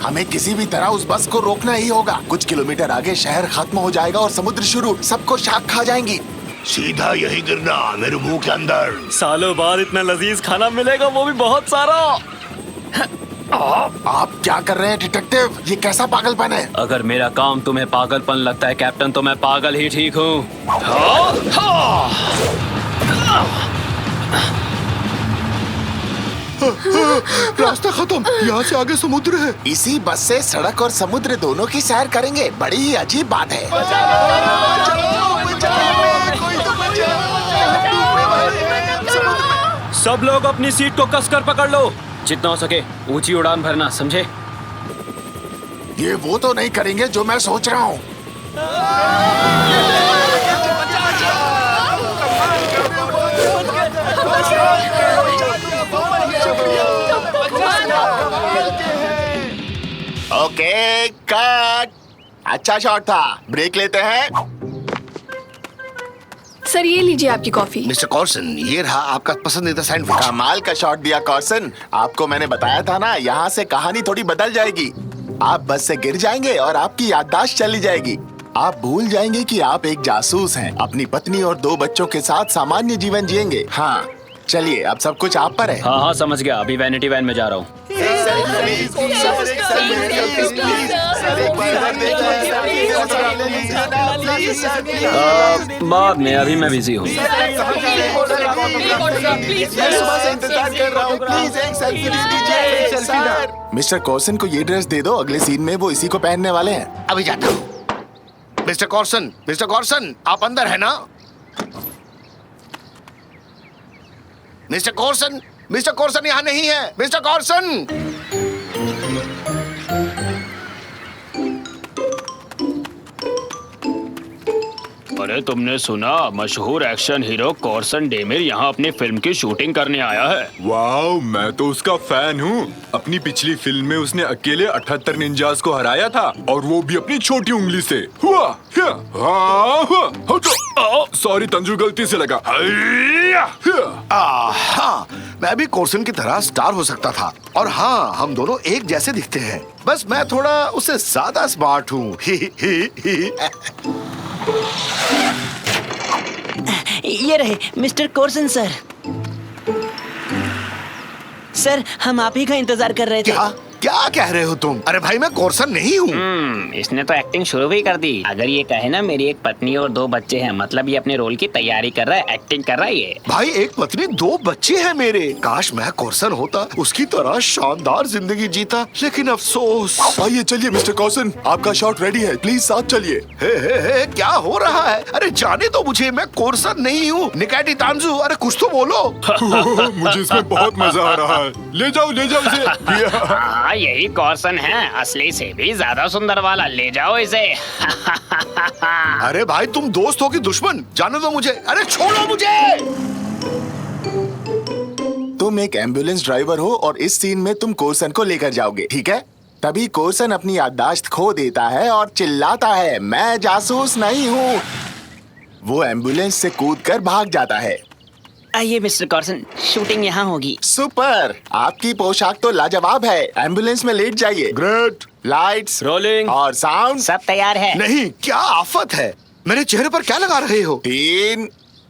हमें किसी भी तरह उस बस को रोकना ही होगा। कुछ किलोमीटर आगे शहर खत्म हो जाएगा और समुद्र शुरू, सबको शाख खा जाएंगी। सीधा यही गिरना मेरे मुंह के अंदर। सालों बाद इतना लजीज खाना मिलेगा, वो भी बहुत सारा। आप क्या कर रहे हैं डिटेक्टिव? ये कैसा पागलपन है? अगर मेरा काम तुम्हें पागलपन लगता है कैप्टन, तो मैं पागल ही ठीक हूँ। रास्ता खत्म, यहाँ से आगे समुद्र है। इसी बस से सड़क और समुद्र दोनों की सैर करेंगे। बड़ी ही अजीब बात है। सब लोग अपनी सीट को कसकर पकड़ लो, जितना हो सके ऊंची उड़ान भरना, समझे? ये वो तो नहीं करेंगे जो मैं सोच रहा हूँ। Okay cut. अच्छा शॉट था, ब्रेक लेते हैं। सर ये लीजिए आपकी कॉफी। मिस्टर कॉर्सन, ये रहा आपका पसंदीदा सैंडविच। कमाल का शॉट दिया कॉर्सन। आपको मैंने बताया था ना, यहाँ से कहानी थोड़ी बदल जाएगी। आप बस से गिर जाएंगे और आपकी याददाश्त चली जाएगी। आप भूल जाएंगे कि आप एक जासूस हैं। अपनी पत्नी और 2 बच्चों के साथ सामान्य जीवन जिएंगे। हाँ चलिए, अब सब कुछ आप पर है। हाँ हाँ समझ गया, अभी वैनिटी वैन में जा रहा हूँ। बाद में, अभी मैं बिजी हूँ। मिस्टर कॉर्सन को ये ड्रेस दे दो, अगले सीन में वो इसी को पहनने वाले हैं। अभी जाता हूँ। मिस्टर कॉर्सन, आप अंदर है ना? मिस्टर कॉर्सन यहाँ नहीं है। मिस्टर कॉर्सन! अरे तुमने सुना, मशहूर एक्शन हीरो कॉर्सन डेमिर यहाँ अपनी फिल्म की शूटिंग करने आया है। वाओ, मैं तो उसका फैन हूँ। अपनी पिछली फिल्म में उसने अकेले 78 निंजास को हराया था, और वो भी अपनी छोटी उंगली से। सॉरी तंजू, गलती से लगा। हाँ, मैं भी कॉर्सन की तरह स्टार हो सकता था। और हाँ, हम दोनों एक जैसे दिखते हैं, बस मैं थोड़ा उससे ज्यादा स्मार्ट हूँ। ये रहे मिस्टर कॉर्सन सर। सर, हम आप ही का इंतजार कर रहे थे। क्या कह रहे हो तुम? अरे भाई, मैं कॉर्सन नहीं हूँ। इसने तो एक्टिंग शुरू भी कर दी। अगर ये कहे ना मेरी एक पत्नी और 2 बच्चे हैं, मतलब ये अपने रोल की तैयारी कर रहा है, एक्टिंग कर रहा है ये। भाई, एक पत्नी 2 बच्चे हैं मेरे। काश मैं कॉर्सन होता, उसकी तरह शानदार जिंदगी जीता, लेकिन अफसोस। आइए चलिए मिस्टर कॉर्सन, आपका शॉट रेडी है, प्लीज साथ चलिए। हे, क्या हो रहा है? अरे जाने दो मुझे, मैं कॉर्सन नहीं हूँ। निकाटी तांजू, अरे कुछ तो बोलो। मुझे इसमें बहुत मजा आ रहा है। ले जाओ इसे। हाँ, यही कॉर्सन है, असली से भी ज्यादा सुंदर वाला। ले जाओ इसे। अरे भाई, तुम दोस्त हो कि दुश्मन? जाने दो मुझे। अरे छोड़ो मुझे। तुम एक एम्बुलेंस ड्राइवर हो और इस सीन में तुम कॉर्सन को लेकर जाओगे, ठीक है? तभी कॉर्सन अपनी याददाश्त खो देता है और चिल्लाता है, मैं जासूस नहीं हूँ। वो एम्बुलेंस से कूदकर भाग जाता है। आइए मिस्टर कॉर्सन, शूटिंग यहाँ होगी। सुपर, आपकी पोशाक तो लाजवाब है। एम्बुलेंस में लेट जाइए। ग्रेट। लाइट्स, रोलिंग और साउंड सब तैयार है। नहीं, क्या आफत है? मेरे चेहरे पर क्या लगा रहे हो? 3,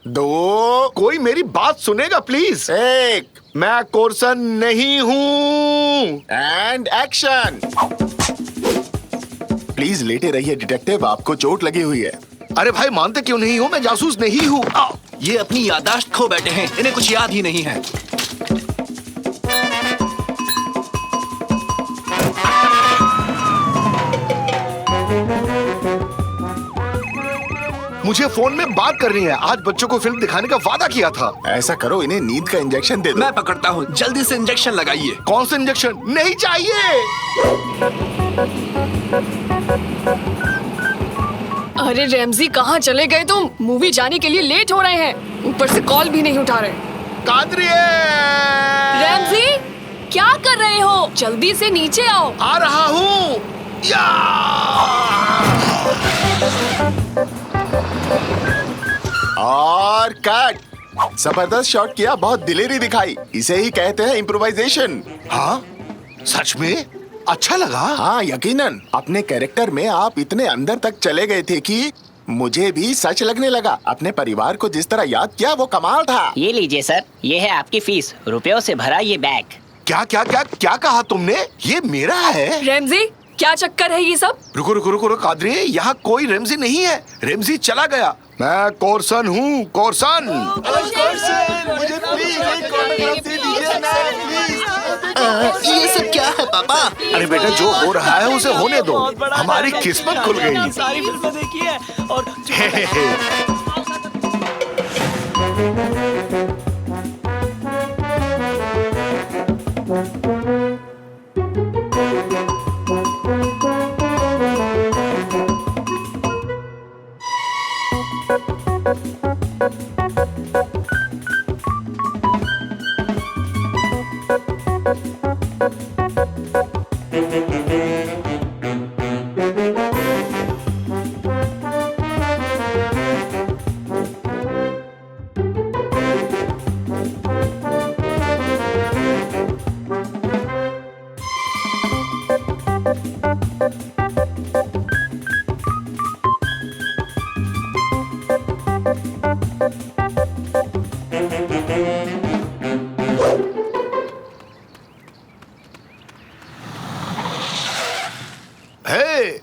2, कोई मेरी बात सुनेगा प्लीज? 1 मैं कॉर्सन नहीं हूँ। And action. प्लीज लेटे रहिए डिटेक्टिव, आपको चोट लगी हुई है। अरे भाई, मानते क्यों नहीं हो? मैं जासूस नहीं हूँ। ये अपनी याददाश्त खो बैठे हैं, इन्हें कुछ याद ही नहीं है। मुझे फोन में बात करनी है। आज बच्चों को फिल्म दिखाने का वादा किया था। ऐसा करो, इन्हें नींद का इंजेक्शन दे दो। मैं पकड़ता हूँ, जल्दी से इंजेक्शन लगाइए। कौन सा इंजेक्शन? नहीं चाहिए। अरे रैमजी, कहाँ चले गए तुम? मूवी जाने के लिए लेट हो रहे हैं, ऊपर से कॉल भी नहीं उठा रहे। कादरिए! रैमजी, क्या कर रहे हो? जल्दी से नीचे आओ। आ रहा हूँ। और कट। जबरदस्त शॉट किया, बहुत दिलेरी दिखाई। इसे ही कहते हैं इम्प्रोवाइजेशन। हाँ, सच में? अच्छा लगा? हाँ यकीनन, अपने कैरेक्टर में आप इतने अंदर तक चले गए थे कि मुझे भी सच लगने लगा। अपने परिवार को जिस तरह याद किया वो कमाल था। ये लीजिए सर, ये है आपकी फीस, रुपयों से भरा ये बैग। क्या क्या क्या क्या कहा तुमने? ये मेरा है? रैमजी, क्या चक्कर है ये सब? रुको रुको रुको रुको कादरी, यहाँ कोई रेमजी नहीं है। रेमजी चला गया। मैं कोर्सन हूँ, कोर्सन। मुझे प्लीज एक कोरियोग्राफी दीजिए ना, प्लीज। ये सब क्या है पापा? अरे बेटा, जो हो रहा है उसे होने दो। हमारी किस्मत खुल गई। सारी फिल्में देखी है और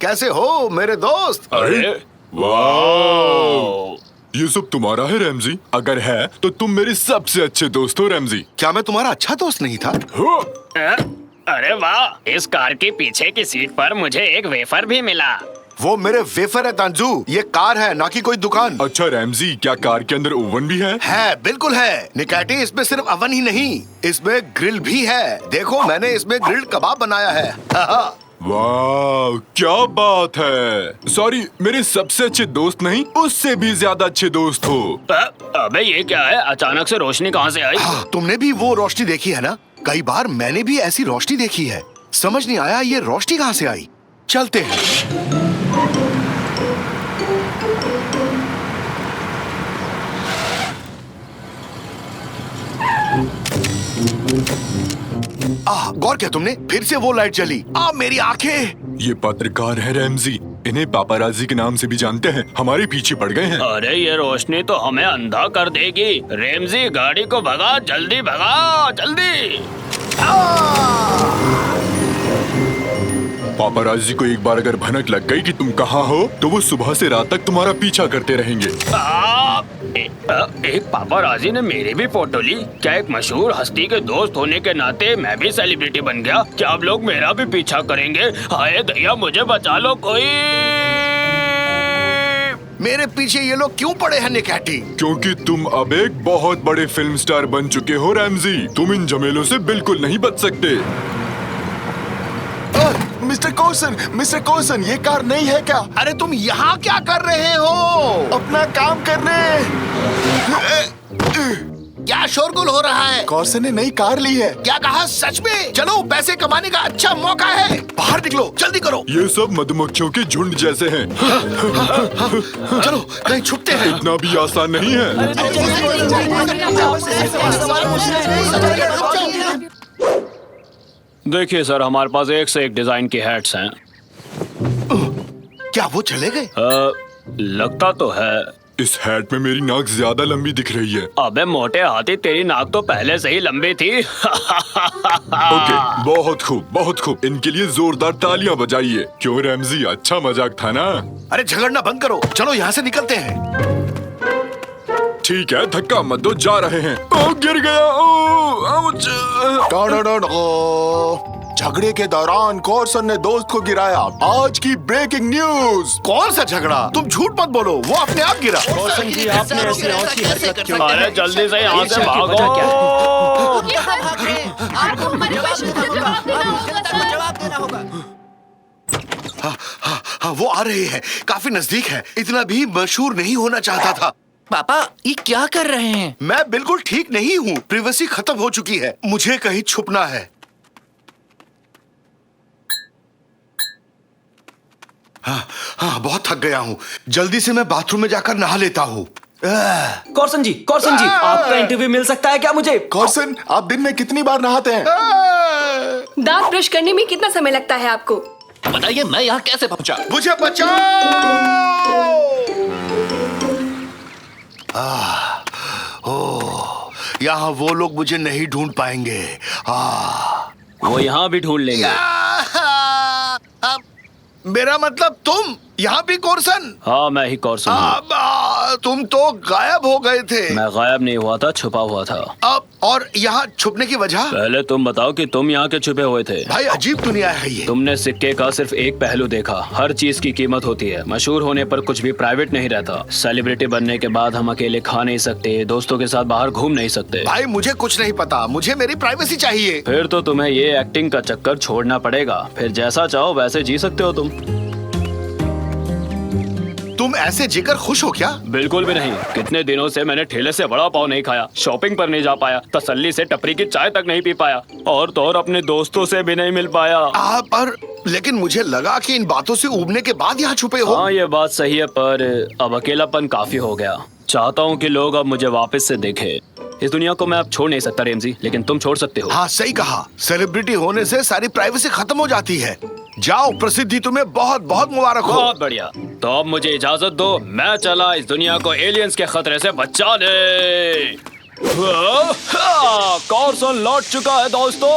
कैसे हो मेरे दोस्त? अरे वाह, ये सब तुम्हारा है रैमजी? अगर है तो तुम मेरे सबसे अच्छे दोस्त हो रैमजी। क्या मैं तुम्हारा अच्छा दोस्त नहीं था? हो? अरे वाह, इस कार के पीछे की सीट पर मुझे एक वेफर भी मिला। वो मेरे वेफर है तांजू, ये कार है ना कि कोई दुकान। अच्छा रैमजी, क्या कार के अंदर ओवन भी है? है, बिल्कुल है निकैटी। इसमें सिर्फ अवन ही नहीं, इसमें ग्रिल भी है। देखो, मैंने इसमें ग्रिल्ड कबाब बनाया है। वाह, क्या बात है। सॉरी, मेरे सबसे अच्छे दोस्त नहीं, उससे भी ज्यादा अच्छे दोस्त हो। अबे ये क्या है, अचानक से रोशनी कहाँ से आई? तुमने भी वो रोशनी देखी है ना? कई बार मैंने भी ऐसी रोशनी देखी है। समझ नहीं आया ये रोशनी कहाँ से आई। चलते हैं। गौर किया तुमने? फिर से वो लाइट जली। मेरी आंखें। ये पत्रकार है रैमजी, इन्हें पापाराजी के नाम से भी जानते हैं। हमारे पीछे पड़ गए हैं। अरे ये रोशनी तो हमें अंधा कर देगी। रेमजी, गाड़ी को भगा, जल्दी भगा, जल्दी। पापाराजी को एक बार अगर भनक लग गई कि तुम कहाँ हो, तो वो सुबह से रात तक तुम्हारा पीछा करते रहेंगे। एक पापाराजी ने मेरी भी फोटो ली। क्या एक मशहूर हस्ती के दोस्त होने के नाते मैं भी सेलिब्रिटी बन गया? क्या आप लोग मेरा भी पीछा करेंगे? हाय दया, मुझे बचा लो कोई। मेरे पीछे ये लोग क्यों पड़े हैं निकैटी? क्योंकि तुम अब एक बहुत बड़े फिल्म स्टार बन चुके हो रैमजी। तुम इन झमेलों से बिल्कुल नहीं बच सकते। मिस्टर कोर्सन, ये कार नहीं है क्या? अरे तुम यहाँ क्या कर रहे हो? अपना काम करने। क्या शोरगुल हो रहा है? कोर्सन ने नई कार ली है। क्या कहा? सच में? चलो, पैसे कमाने का अच्छा मौका है। बाहर निकलो, जल्दी करो। ये सब मधुमक्खियों के झुंड जैसे हैं। चलो, कहीं छुपते हैं। इतना भी आसान नहीं है। देखिए सर, हमारे पास एक से एक डिजाइन की हैट्स हैं। क्या वो चले गए? लगता तो है। इस हैट में मेरी नाक ज्यादा लंबी दिख रही है। अबे मोटे हाथी, तेरी नाक तो पहले से ही लंबी थी। ओके, बहुत खूब, बहुत खूब। इनके लिए जोरदार तालियां बजाइए। क्यों रैमजी, अच्छा मजाक था ना? अरे झगड़ना बंद करो, चलो यहाँ से निकलते हैं। ठीक है, धक्का मत दो, जा रहे हैं। गिर गया। आउच। झगड़े के दौरान कोर्सन ने दोस्त को गिराया। आज की ब्रेकिंग न्यूज। कौन सा झगड़ा? तुम झूठ मत बोलो, वो अपने आप गिरा। रोशन जी, आपने ऐसी औंधी हरकत क्यों? अरे जल्दी से यहाँ से भागो। आपको हमारे क्वेश्चन का जवाब देना होगा सर। जवाब देना होगा। हाँ, वो आ रहे हैं। काफी नजदीक है। इतना भी मशहूर नहीं होना चाहता था। पापा, ये क्या कर रहे हैं? मैं बिल्कुल ठीक नहीं हूँ। प्रिवेसी खत्म हो चुकी है, मुझे कहीं छुपना है। हाँ, बहुत थक गया हूँ। जल्दी से मैं बाथरूम में जाकर नहा लेता हूँ। कौरसन जी, आपका इंटरव्यू मिल सकता है क्या मुझे? कोर्सन, आप दिन में कितनी बार नहाते हैं? दांत ब्रश करने में कितना समय लगता है आपको? बताइए मैं यहाँ कैसे पहुँचा? मुझे बचाओ। यहाँ वो लोग मुझे नहीं ढूंढ पाएंगे। वो यहाँ भी ढूंढ लेंगे। मेरा मतलब तुम यहाँ भी कोर्सन? हाँ, मैं ही कॉर्सन हूँ। तुम तो गायब हो गए थे। मैं गायब नहीं हुआ था, छुपा हुआ था। अब और यहाँ छुपने की वजह? पहले तुम बताओ कि तुम यहाँ के छुपे हुए थे। भाई अजीब दुनिया है ये। तुमने सिक्के का सिर्फ एक पहलू देखा। हर चीज की कीमत होती है। मशहूर होने पर कुछ भी प्राइवेट नहीं रहता। सेलिब्रिटी बनने के बाद हम अकेले खा नहीं सकते, दोस्तों के साथ बाहर घूम नहीं सकते। भाई मुझे कुछ नहीं पता, मुझे मेरी प्राइवेसी चाहिए। फिर तो तुम्हें ये एक्टिंग का चक्कर छोड़ना पड़ेगा। फिर जैसा चाहो वैसे जी सकते हो तुम। तुम ऐसे जीकर खुश हो क्या? बिल्कुल भी नहीं। कितने दिनों से मैंने ठेले से बड़ा पाव नहीं खाया, शॉपिंग पर नहीं जा पाया, तसल्ली से टपरी की चाय तक नहीं पी पाया, और तो और अपने दोस्तों से भी नहीं मिल पाया। पर लेकिन मुझे लगा कि इन बातों से उबने के बाद यहाँ छुपे हो। हाँ, ये बात सही है, पर अब अकेलापन काफी हो गया। चाहता हूँ कि लोग अब मुझे वापस से देखें। इस दुनिया को मैं अब छोड़ नहीं सकता रेमजी, लेकिन तुम छोड़ सकते हो। हाँ सही कहा। सेलिब्रिटी होने से सारी प्राइवेसी खत्म हो जाती है। जाओ, प्रसिद्धि तुम्हें बहुत बहुत मुबारक हो। बहुत बढ़िया। तो अब मुझे इजाजत दो, मैं चला इस दुनिया को एलियंस के खतरे से बचाने। कॉर्सन लौट चुका है दोस्तों।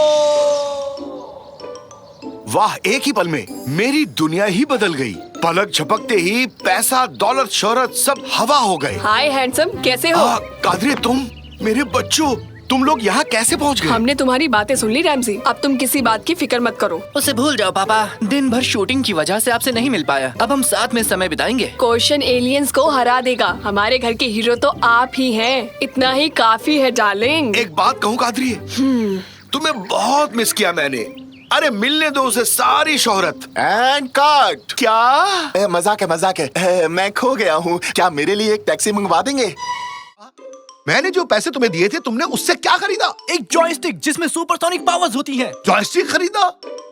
वाह, एक ही पल में मेरी दुनिया ही बदल गई। पलक झपकते ही पैसा, दौलत, शोहरत सब हवा हो गए। हाय हैंडसम, कैसे हो? कादरे, तुम, मेरे बच्चों, तुम लोग यहाँ कैसे पहुँच गए? हमने तुम्हारी बातें सुन ली रैमजी, अब तुम किसी बात की फिक्र मत करो। उसे भूल जाओ पापा। दिन भर शूटिंग की वजह से आपसे नहीं मिल पाया। अब हम साथ में समय बिताएंगे। क्वेश्चन एलियंस को हरा देगा। हमारे घर के हीरो तो आप ही हैं। इतना ही काफी है डार्लिंग। एक बात कहूँ कादरी, तुम्हें बहुत मिस किया मैंने। अरे मिलने दो उसे सारी शोहरत। And cut. क्या? मजाक है, मजाक है। मैं खो गया हूँ। क्या मेरे लिए एक टैक्सी मंगवा देंगे? मैंने जो पैसे तुम्हें दिए थे, तुमने उससे क्या खरीदा? एक जॉयस्टिक जिसमें सुपरसोनिक पावर्स होती हैं। जॉयस्टिक खरीदा?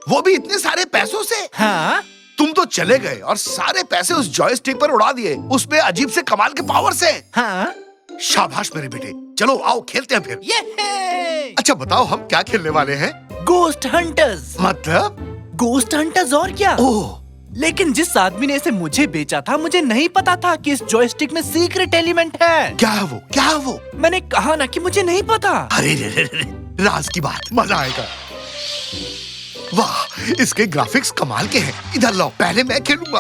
वो भी इतने सारे पैसों से? हाँ? तुम तो चले गए और सारे पैसे उस जॉयस्टिक पर उड़ा दिए, उसमें अजीब से कमाल के पावर से। हाँ? शाबाश मेरे बेटे। चलो आओ खेलते हैं फिर। ये अच्छा बताओ, हम क्या खेलने वाले हैं? Ghost hunters. मतलब? गोस्ट हंटर्स और क्या? ओह, लेकिन जिस आदमी ने इसे मुझे बेचा था, मुझे नहीं पता था कि इस जॉयस्टिक में सीक्रेट एलिमेंट है। क्या है वो? क्या है वो? मैंने कहा ना कि मुझे नहीं पता। अरे रे रे रे, राज की बात, मजा आएगा। वाह, इसके ग्राफिक्स कमाल के हैं। इधर लाओ, पहले मैं खेलूंगा।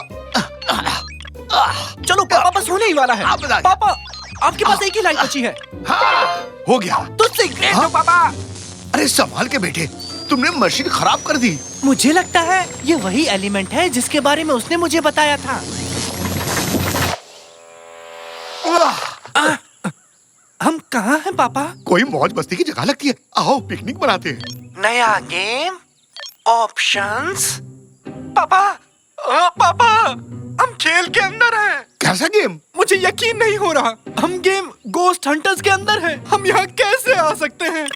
चलो पापा, बस होने ही वाला है। आप बताइए। पापा, आपके पास एक ही लाइन बची है। हाँ, हो गया। तो सीक्रेट हो पापा। अरे संभाल के बेटे, तुमने मशीन खराब कर दी। मुझे लगता है ये वही एलिमेंट है जिसके बारे में उसने मुझे बताया था। हम कहाँ हैं पापा? कोई मौज मस्ती की जगह लगती है। आओ पिकनिक मनाते हैं। नया गेम, ऑप्शंस। पापा, पापा, हम खेल के अंदर हैं। कैसा गेम? मुझे यकीन नहीं हो रहा। हम गेम गोस्ट हंटर्स के अंदर हैं। हम यहाँ कैसे आ सकते हैं?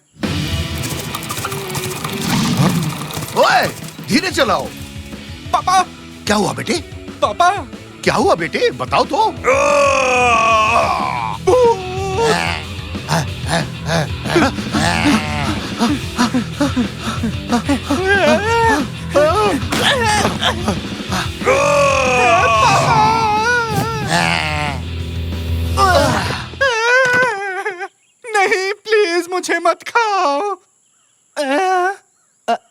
ओए, धीरे चलाओ। पापा, क्या हुआ बेटे? पापा, क्या हुआ बेटे? बताओ तो। नहीं, प्लीज मुझे मत खाओ।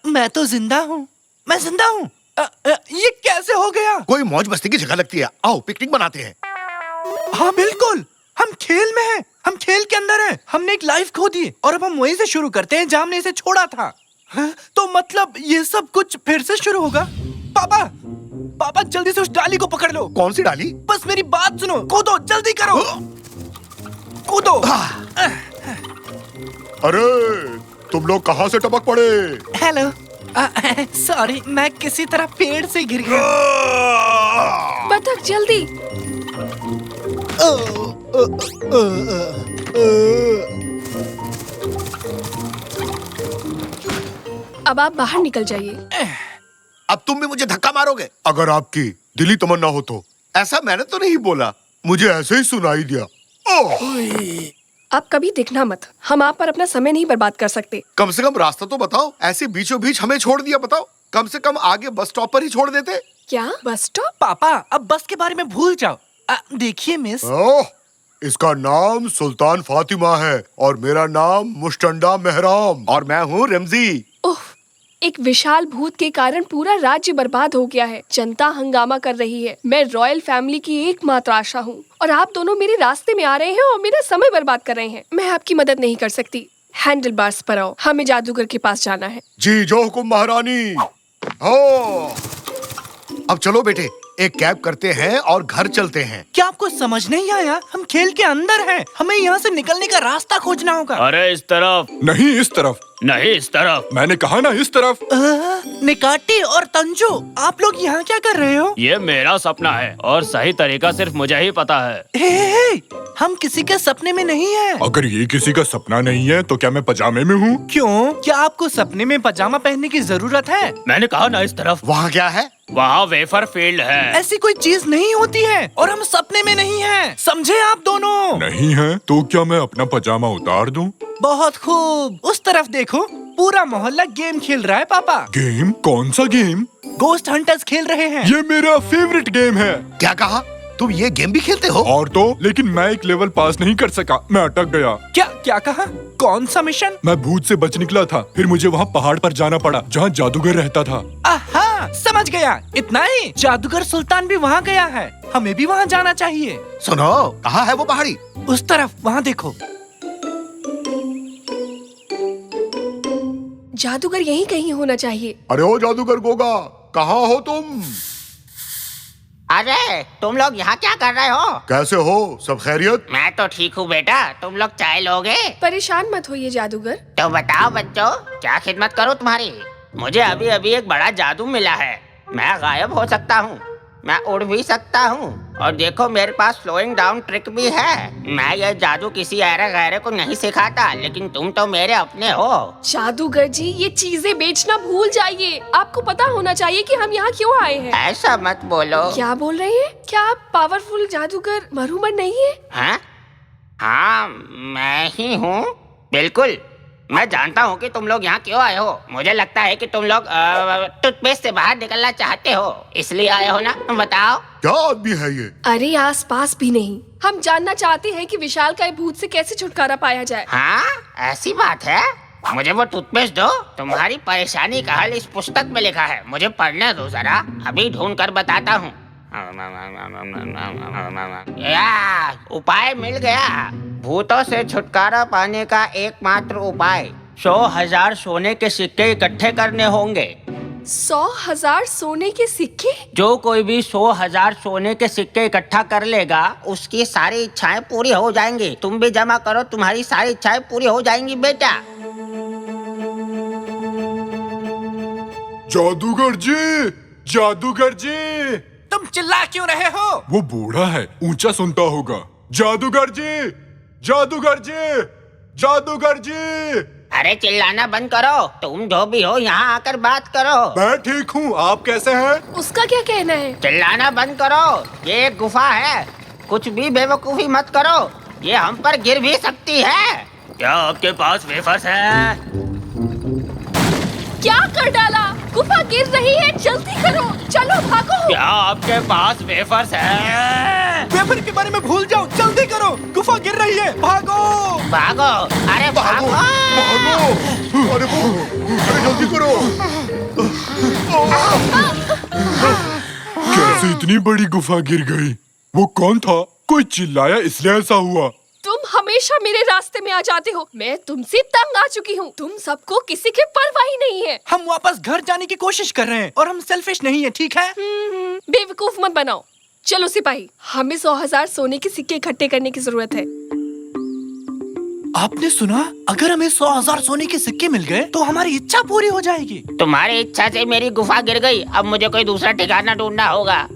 मैं तो जिंदा हूँ। मैं जिंदा हूँ। ये कैसे हो गया? कोई मौज मस्ती की जगह लगती है। आओ पिकनिक मनाते हैं। हाँ बिल्कुल, हम खेल में हैं। हम खेल के अंदर हैं। हमने एक लाइफ खो दी और अब हम वहीं से शुरू करते हैं जहाँ हमने इसे छोड़ा था। हाँ? तो मतलब ये सब कुछ फिर से शुरू होगा? पापा, पापा जल्दी से उस डाली को पकड़ लो। कौन सी डाली? बस मेरी बात सुनो। कूदो, जल्दी करो। कूदो। अरे तुम लोग कहाँ से टपक पड़े? हेलो, सॉरी, मैं किसी तरह पेड़ से गिर गया। बतख जल्दी। अब आप बाहर निकल जाइए। अब तुम भी मुझे धक्का मारोगे? अगर आपकी दिली तमन्ना हो तो। ऐसा मैंने तो नहीं बोला, मुझे ऐसे ही सुनाई दिया। ओह, आप कभी दिखना मत। हम आप पर अपना समय नहीं बर्बाद कर सकते। कम से कम रास्ता तो बताओ, ऐसे बीचों बीच हमें छोड़ दिया। बताओ, कम से कम आगे बस स्टॉप पर ही छोड़ देते। क्या बस स्टॉप? पापा अब बस के बारे में भूल जाओ। देखिए मिस, ओह, इसका नाम सुल्तान फातिमा है और मेरा नाम मुस्टंडा मेहराम। और मैं हूँ रमजी। उफ, एक विशाल भूत के कारण पूरा राज्य बर्बाद हो गया है। जनता हंगामा कर रही है। मैं रॉयल फैमिली की एकमात्र आशा हूँ और आप दोनों मेरे रास्ते में आ रहे हैं और मेरा समय बर्बाद कर रहे हैं। मैं आपकी मदद नहीं कर सकती। हैंडल बार्स पर आओ, हमें जादूगर के पास जाना है। जी जो हुकुम महारानी। हो, अब चलो बेटे, एक कैब करते हैं और घर चलते हैं। क्या आपको समझ नहीं आया? हम खेल के अंदर हैं। हमें यहाँ से निकलने का रास्ता खोजना होगा। अरे इस तरफ नहीं इस तरफ। नहीं, इस तरफ। मैंने कहा ना इस तरफ। निकाटी और तंजू, आप लोग यहाँ क्या कर रहे हो? ये मेरा सपना है और सही तरीका सिर्फ मुझे ही पता है। हे, हम किसी के सपने में नहीं हैं। अगर ये किसी का सपना नहीं है तो क्या मैं पजामे में हूँ? क्यों? क्या आपको सपने में पजामा पहनने की जरूरत है? मैंने कहा ना इस तरफ। वहाँ क्या है? वहाँ वेफर फील्ड है। ऐसी कोई चीज नहीं होती है और हम सपने में नहीं हैं। समझे आप दोनों? नहीं है तो क्या मैं अपना पजामा उतार दूं? बहुत खूब। उस तरफ देखो, पूरा मोहल्ला गेम खेल रहा है पापा। गेम? कौन सा गेम? गोस्ट हंटर्स खेल रहे हैं। ये मेरा फेवरेट गेम है। क्या कहा? तुम ये गेम भी खेलते हो? और तो लेकिन मैं एक लेवल पास नहीं कर सका, मैं अटक गया। क्या क्या कहा? कौन सा मिशन? मैं भूत से बच निकला था, फिर मुझे वहाँ पहाड़ पर जाना पड़ा जहाँ जादूगर रहता था। आहा, समझ गया। इतना ही? जादूगर सुल्तान भी वहाँ गया है। हमें भी वहाँ जाना चाहिए। सुनो, कहाँ है वो पहाड़ी? उस तरफ, वहाँ देखो। जादूगर यहीं कहीं होना चाहिए। अरे ओ जादूगर गोगा, कहाँ हो तुम? अरे तुम लोग यहाँ क्या कर रहे हो? कैसे हो? सब खैरियत? मैं तो ठीक हूँ बेटा, तुम लोग चाय लोगे? परेशान मत होइए जादूगर। तो बताओ बच्चों, क्या खिदमत करूँ तुम्हारी? मुझे अभी अभी एक बड़ा जादू मिला है। मैं गायब हो सकता हूँ, मैं उड़ भी सकता हूँ और देखो मेरे पास स्लोइंग डाउन ट्रिक भी है। मैं ये जादू किसी ऐरे गैरे को नहीं सिखाता, लेकिन तुम तो मेरे अपने हो। जादूगर जी, ये चीजें बेचना भूल जाइए। आपको पता होना चाहिए कि हम यहाँ क्यों आए हैं। ऐसा मत बोलो। क्या बोल रहे हैं? क्या आप पावरफुल जादूगर मरहुमन नहीं है? हाँ हाँ, मैं ही हूँ। बिल्कुल, मैं जानता हूँ कि तुम लोग यहाँ क्यों आए हो। मुझे लगता है कि तुम लोग टूथपेस्ट से बाहर निकलना चाहते हो, इसलिए आए हो ना? बताओ। क्या आदमी है ये? अरे आस पास भी नहीं। हम जानना चाहते हैं कि विशालकाय भूत से कैसे छुटकारा पाया जाए। हाँ, ऐसी बात है। मुझे वो टूथपेस्ट दो। तुम्हारी परेशानी का हल इस पुस्तक में लिखा है, मुझे पढ़ने दो जरा, अभी ढूंढ कर बताता हूँ। उपाय मिल गया। भूतों से छुटकारा पाने का एकमात्र उपाय 100,000 सोने के सिक्के इकट्ठे करने होंगे। 100,000 सोने के सिक्के? जो कोई भी 100,000 सोने के सिक्के इकट्ठा कर लेगा, उसकी सारी इच्छाएं पूरी हो जाएंगी। तुम भी जमा करो, तुम्हारी सारी इच्छाएं पूरी हो जाएंगी बेटा। जादूगर जी, जादूगर जी। तुम चिल्ला क्यों रहे हो? वो बूढ़ा है, ऊंचा सुनता होगा। जादूगर जी, जादूगर जी, जादूगर जी। अरे चिल्लाना बंद करो, तुम जो भी हो यहाँ आकर बात करो। मैं ठीक हूँ, आप कैसे हैं? उसका क्या कहना है? चिल्लाना बंद करो, ये एक गुफा है। कुछ भी बेवकूफी मत करो, ये हम पर गिर भी सकती है। क्या आपके पास वेफर्स है? क्या कर डाला? गुफा गिर रही है, जल्दी करो, चलो भागो। क्या आपके पास वेफर्स है? वेफर के बारे में भूल जाओ, जल्दी करो, गुफा गिर रही है, भागो। भागो, अरे भागो, भागो! अरे जल्दी करो! कैसे इतनी बड़ी गुफा गिर गई? वो कौन था? कोई चिल्लाया इसलिए ऐसा हुआ। तुम हमेशा मेरे रास्ते में आ जाते हो। मैं तुमसे तंग आ चुकी हूँ। तुम सबको किसी की परवाह ही नहीं है। हम वापस घर जाने की कोशिश कर रहे हैं और हम सेल्फिश नहीं है, ठीक है? बेवकूफ मत बनाओ। चलो सिपाही, हमें 100,000 सोने के सिक्के इकट्ठे करने की जरूरत है। आपने सुना? अगर हमें 100,000 सोने के सिक्के मिल गए तो हमारी इच्छा पूरी हो जाएगी। तुम्हारी इच्छा से मेरी गुफा गिर गई, अब मुझे कोई दूसरा ठिकाना ढूंढना होगा।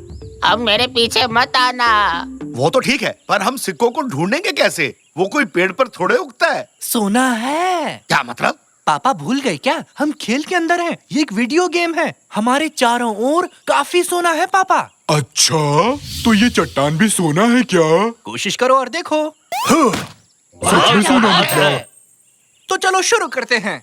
अब मेरे पीछे मत आना। वो तो ठीक है, पर हम सिक्कों को ढूंढेंगे कैसे? वो कोई पेड़ पर थोड़े उगता है। सोना है। क्या मतलब? पापा भूल गए क्या? हम खेल के अंदर हैं। ये एक वीडियो गेम है। हमारे चारों ओर काफी सोना है पापा। अच्छा, तो ये चट्टान भी सोना है क्या? कोशिश करो और देखो। सच में सोना निकला। तो चलो शुरू करते हैं।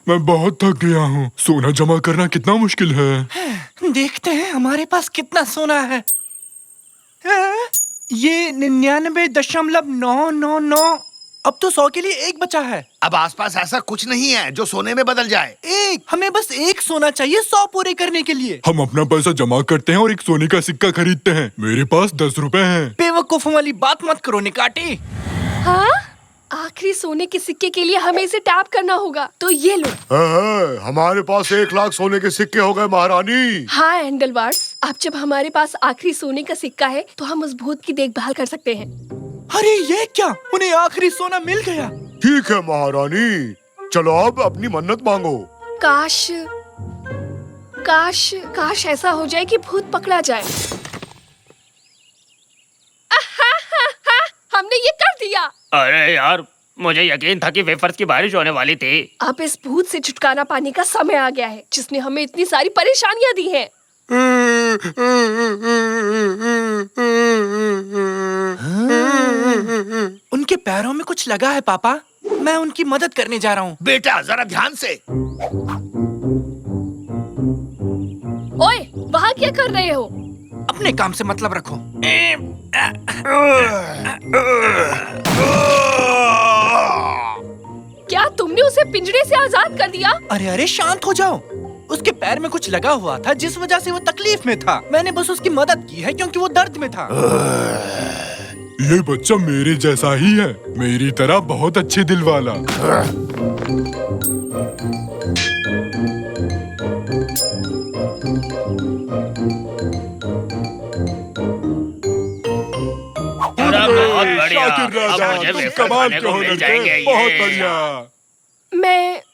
मैं बहुत थक गया हूँ। सोना जमा करना कितना मुश्किल है। देखते हैं हमारे पास कितना सोना है। ये 99.999। अब तो 100 के लिए एक बचा है। अब आसपास ऐसा कुछ नहीं है जो सोने में बदल जाए। हमें बस एक सोना चाहिए 100 पूरे करने के लिए। हम अपना पैसा जमा करते हैं और एक सोने का सिक्का खरीदते हैं। मेरे पास 10 रुपए हैं। बेवकूफों वाली बात मत करो निकाटी। हाँ, आखिरी सोने के सिक्के के लिए हमें इसे टैप करना होगा। तो ये लो। हमारे पास 1 लाख सोने के सिक्के हो गए महारानी। हाँ एंडलवार्स, अब जब हमारे पास आखिरी सोने का सिक्का है तो हम उस भूत की देखभाल कर सकते हैं। अरे ये क्या, उन्हें आखिरी सोना मिल गया। ठीक है महारानी, चलो अब अपनी मन्नत मांगो। काश काश काश ऐसा हो जाए कि भूत पकड़ा जाए। हमने ये कर दिया। अरे यार, मुझे यकीन था कि वेफर्स की बारिश होने वाली थी। अब इस भूत से छुटकारा पाने का समय आ गया है, जिसने हमें इतनी सारी परेशानियां दी हैं। उनके पैरों में कुछ लगा है पापा। मैं उनकी मदद करने जा रहा हूँ। बेटा जरा ध्यान से। ओए, वहाँ क्या कर रहे हो? अपने काम से मतलब रखो। क्या तुमने उसे पिंजरे से आजाद कर दिया? अरे अरे शांत हो जाओ। उसके पैर में कुछ लगा हुआ था जिस वजह से वो तकलीफ में था। मैंने बस उसकी मदद की है क्योंकि वो दर्द में था। ये बच्चा मेरे जैसा ही है, मेरी तरह बहुत अच्छे दिल वाला। बहुत बढ़िया। शाकिर अब राजा, मुझे तुम वेफर कमाल खाने के को हो मिल लड़के, जाएंगे। बहुत ये। बढ़िया।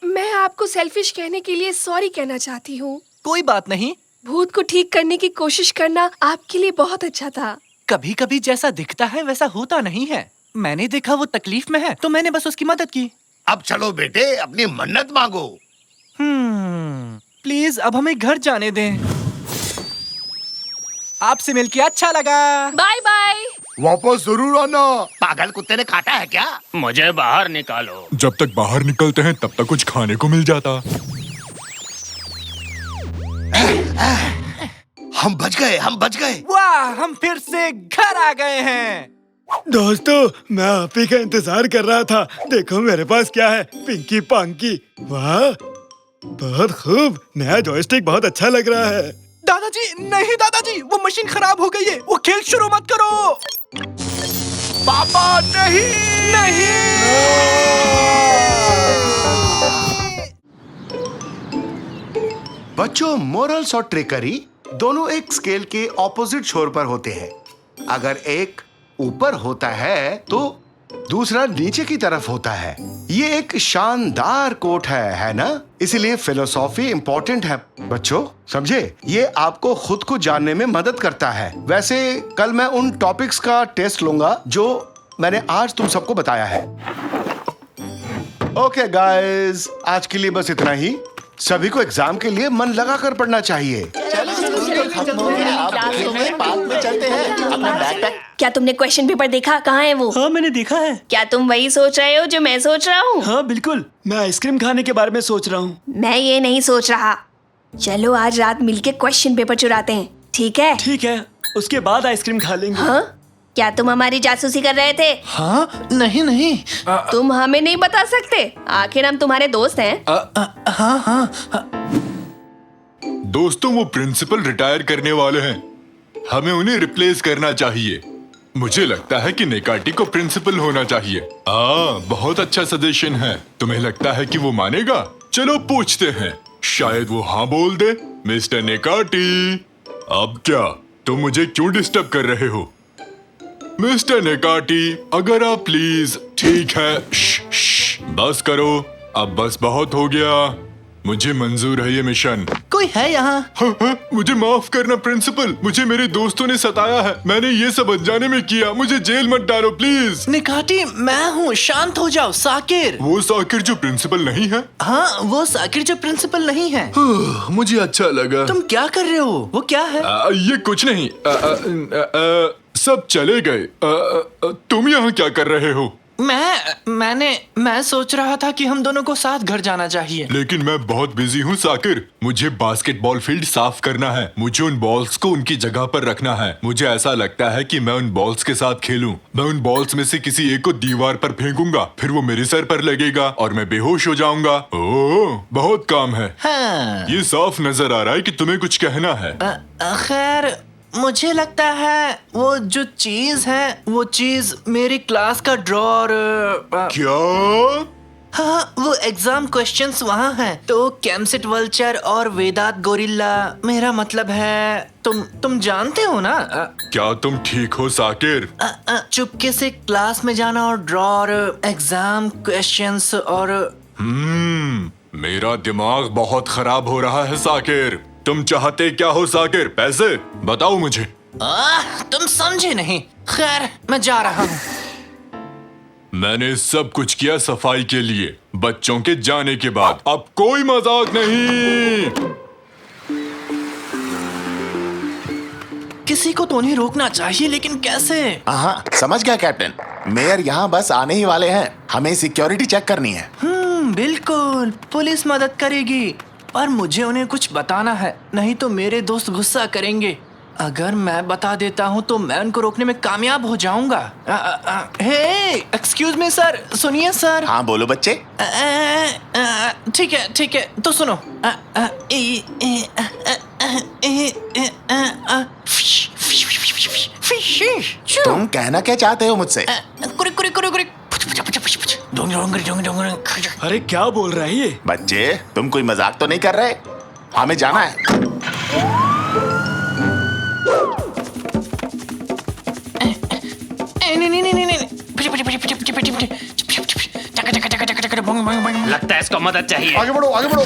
मैं आपको सेल्फिश कहने के लिए सॉरी कहना चाहती हूँ। कोई बात नहीं। भूत को ठीक करने की कोशिश करना आपके लिए बहुत अच्छा था। कभी कभी जैसा दिखता है वैसा होता नहीं है। मैंने देखा वो तकलीफ में है तो मैंने बस उसकी मदद की। अब चलो बेटे अपनी मन्नत मांगो। प्लीज अब हमें घर जाने दें। आपसे मिलके अच्छा लगा। Bye bye. वापस जरूर आना। पागल कुत्ते ने काटा है क्या? मुझे बाहर निकालो। जब तक बाहर निकलते हैं तब तक कुछ खाने को मिल जाता। हम बच गए, हम बच गए। वाह, हम फिर से घर आ गए हैं। दोस्तों, मैं आप ही का इंतजार कर रहा था। देखो मेरे पास क्या है, पिंकी पांकी। वाह, बहुत खूब। नया जॉयस्टिक बहुत अच्छा लग रहा है। दादाजी नहीं, दादाजी वो मशीन खराब हो गई है। वो खेल शुरू मत करो। पापा नहीं, नहीं। बच्चों, मोरल्स और ट्रिकरी दोनों एक स्केल के ऑपोजिट छोर पर होते हैं। अगर एक ऊपर होता है तो दूसरा नीचे की तरफ होता है। ये एक शानदार कोट है ना? इसीलिए फिलोसॉफी इंपॉर्टेंट है बच्चों, समझे? ये आपको खुद को जानने में मदद करता है। वैसे कल मैं उन टॉपिक्स का टेस्ट लूंगा जो मैंने आज तुम सबको बताया है। ओके गाइस, आज के लिए बस इतना ही। सभी को एग्जाम के लिए मन लगा कर पढ़ना चाहिए। पार्क में चलते हैं। अपना बैकपैक। क्या तुमने क्वेश्चन पेपर देखा? कहाँ है वो? हाँ, मैंने देखा है। क्या तुम वही सोच रहे हो जो मैं सोच रहा हूँ? हाँ बिल्कुल, मैं आइसक्रीम खाने के बारे में सोच रहा हूँ। मैं ये नहीं सोच रहा। चलो आज रात मिलके क्वेश्चन पेपर चुराते हैं, ठीक है? ठीक है, उसके बाद आइसक्रीम खा लेंगे। हाँ? क्या तुम हमारी जासूसी कर रहे थे? हाँ नहीं नहीं। तुम हमें नहीं बता सकते? आखिर हम तुम्हारे दोस्त हैं। हाँ हाँ। दोस्तों, वो प्रिंसिपल रिटायर करने वाले हैं। हमें उन्हें रिप्लेस करना चाहिए। मुझे लगता है कि नेकाटी को प्रिंसिपल होना चाहिए। बहुत अच्छा सजेशन है। तुम्हें लगता है कि वो मानेगा? चलो पूछते हैं, शायद वो हाँ बोल दे। मिस्टर नेकाटी, अब क्या? तुम मुझे क्यों डिस्टर्ब कर रहे हो? मिस्टर नेकाटी, अगर आप प्लीज। ठीक है, बस करो। अब बस बहुत हो गया। मुझे मंजूर है ये मिशन। कोई है यहाँ? हाँ, हाँ, मुझे माफ करना प्रिंसिपल, मुझे मेरे दोस्तों ने सताया है। मैंने ये सब अनजाने में किया, मुझे जेल मत डालो प्लीज। निकाटी, मैं हूँ, शांत हो जाओ। साकिर। वो साकिर जो प्रिंसिपल नहीं है? हाँ, वो साकिर जो प्रिंसिपल नहीं है। मुझे अच्छा लगा। तुम क्या कर रहे हो? वो क्या है? ये कुछ नहीं। सब चले गए। तुम यहाँ क्या कर रहे हो? मैं सोच रहा था कि हम दोनों को साथ घर जाना चाहिए। लेकिन मैं बहुत बिजी हूँ साकिर, मुझे बास्केटबॉल फील्ड साफ करना है। मुझे उन बॉल्स को उनकी जगह पर रखना है। मुझे ऐसा लगता है कि मैं उन बॉल्स के साथ खेलूं। मैं उन बॉल्स में से किसी एक को दीवार पर फेंकूंगा, फिर वो मेरे सर पर लगेगा और मैं बेहोश हो जाऊंगा। ओह, बहुत काम है। हाँ। ये साफ नजर आ रहा है कि तुम्हें कुछ कहना है। खैर, मुझे लगता है वो जो चीज है, वो चीज मेरी क्लास का ड्रॉर। क्या? हाँ, वो एग्जाम क्वेश्चंस वहाँ हैं। तो कैमसेट वल्चर और वेदात गोरिल्ला, मेरा मतलब है तुम जानते हो ना? क्या तुम ठीक हो साकिर? चुपके से क्लास में जाना और ड्रॉर, एग्जाम क्वेश्चंस और मेरा दिमाग बहुत खराब हो रहा है साकिर। तुम चाहते क्या हो साकिर? पैसे बताओ मुझे। तुम समझे नहीं। खैर, मैं जा रहा हूँ। मैंने सब कुछ किया सफाई के लिए, बच्चों के जाने के बाद। अब कोई मजाक नहीं। किसी को तो उन्हें रोकना चाहिए, लेकिन कैसे? हाँ, समझ गया कैप्टन। मेयर यहाँ बस आने ही वाले हैं, हमें सिक्योरिटी चेक करनी है। बिल्कुल, पुलिस मदद करेगी, पर मुझे उन्हें कुछ बताना है, नहीं तो मेरे दोस्त गुस्सा करेंगे। अगर मैं बता देता हूँ तो मैं उनको रोकने में कामयाब हो जाऊंगा। हे, एक्सक्यूज मी सर, सुनिए सर। हाँ बोलो बच्चे। ठीक है, तो सुनो। तुम कहना क्या चाहते हो मुझसे? अरे क्या बोल रहा है ये? बच्चे, तुम कोई मजाक तो नहीं कर रहे? हमें जाना है। लगता है इसको मदद चाहिए। आगे बढ़ो, आगे बढ़ो।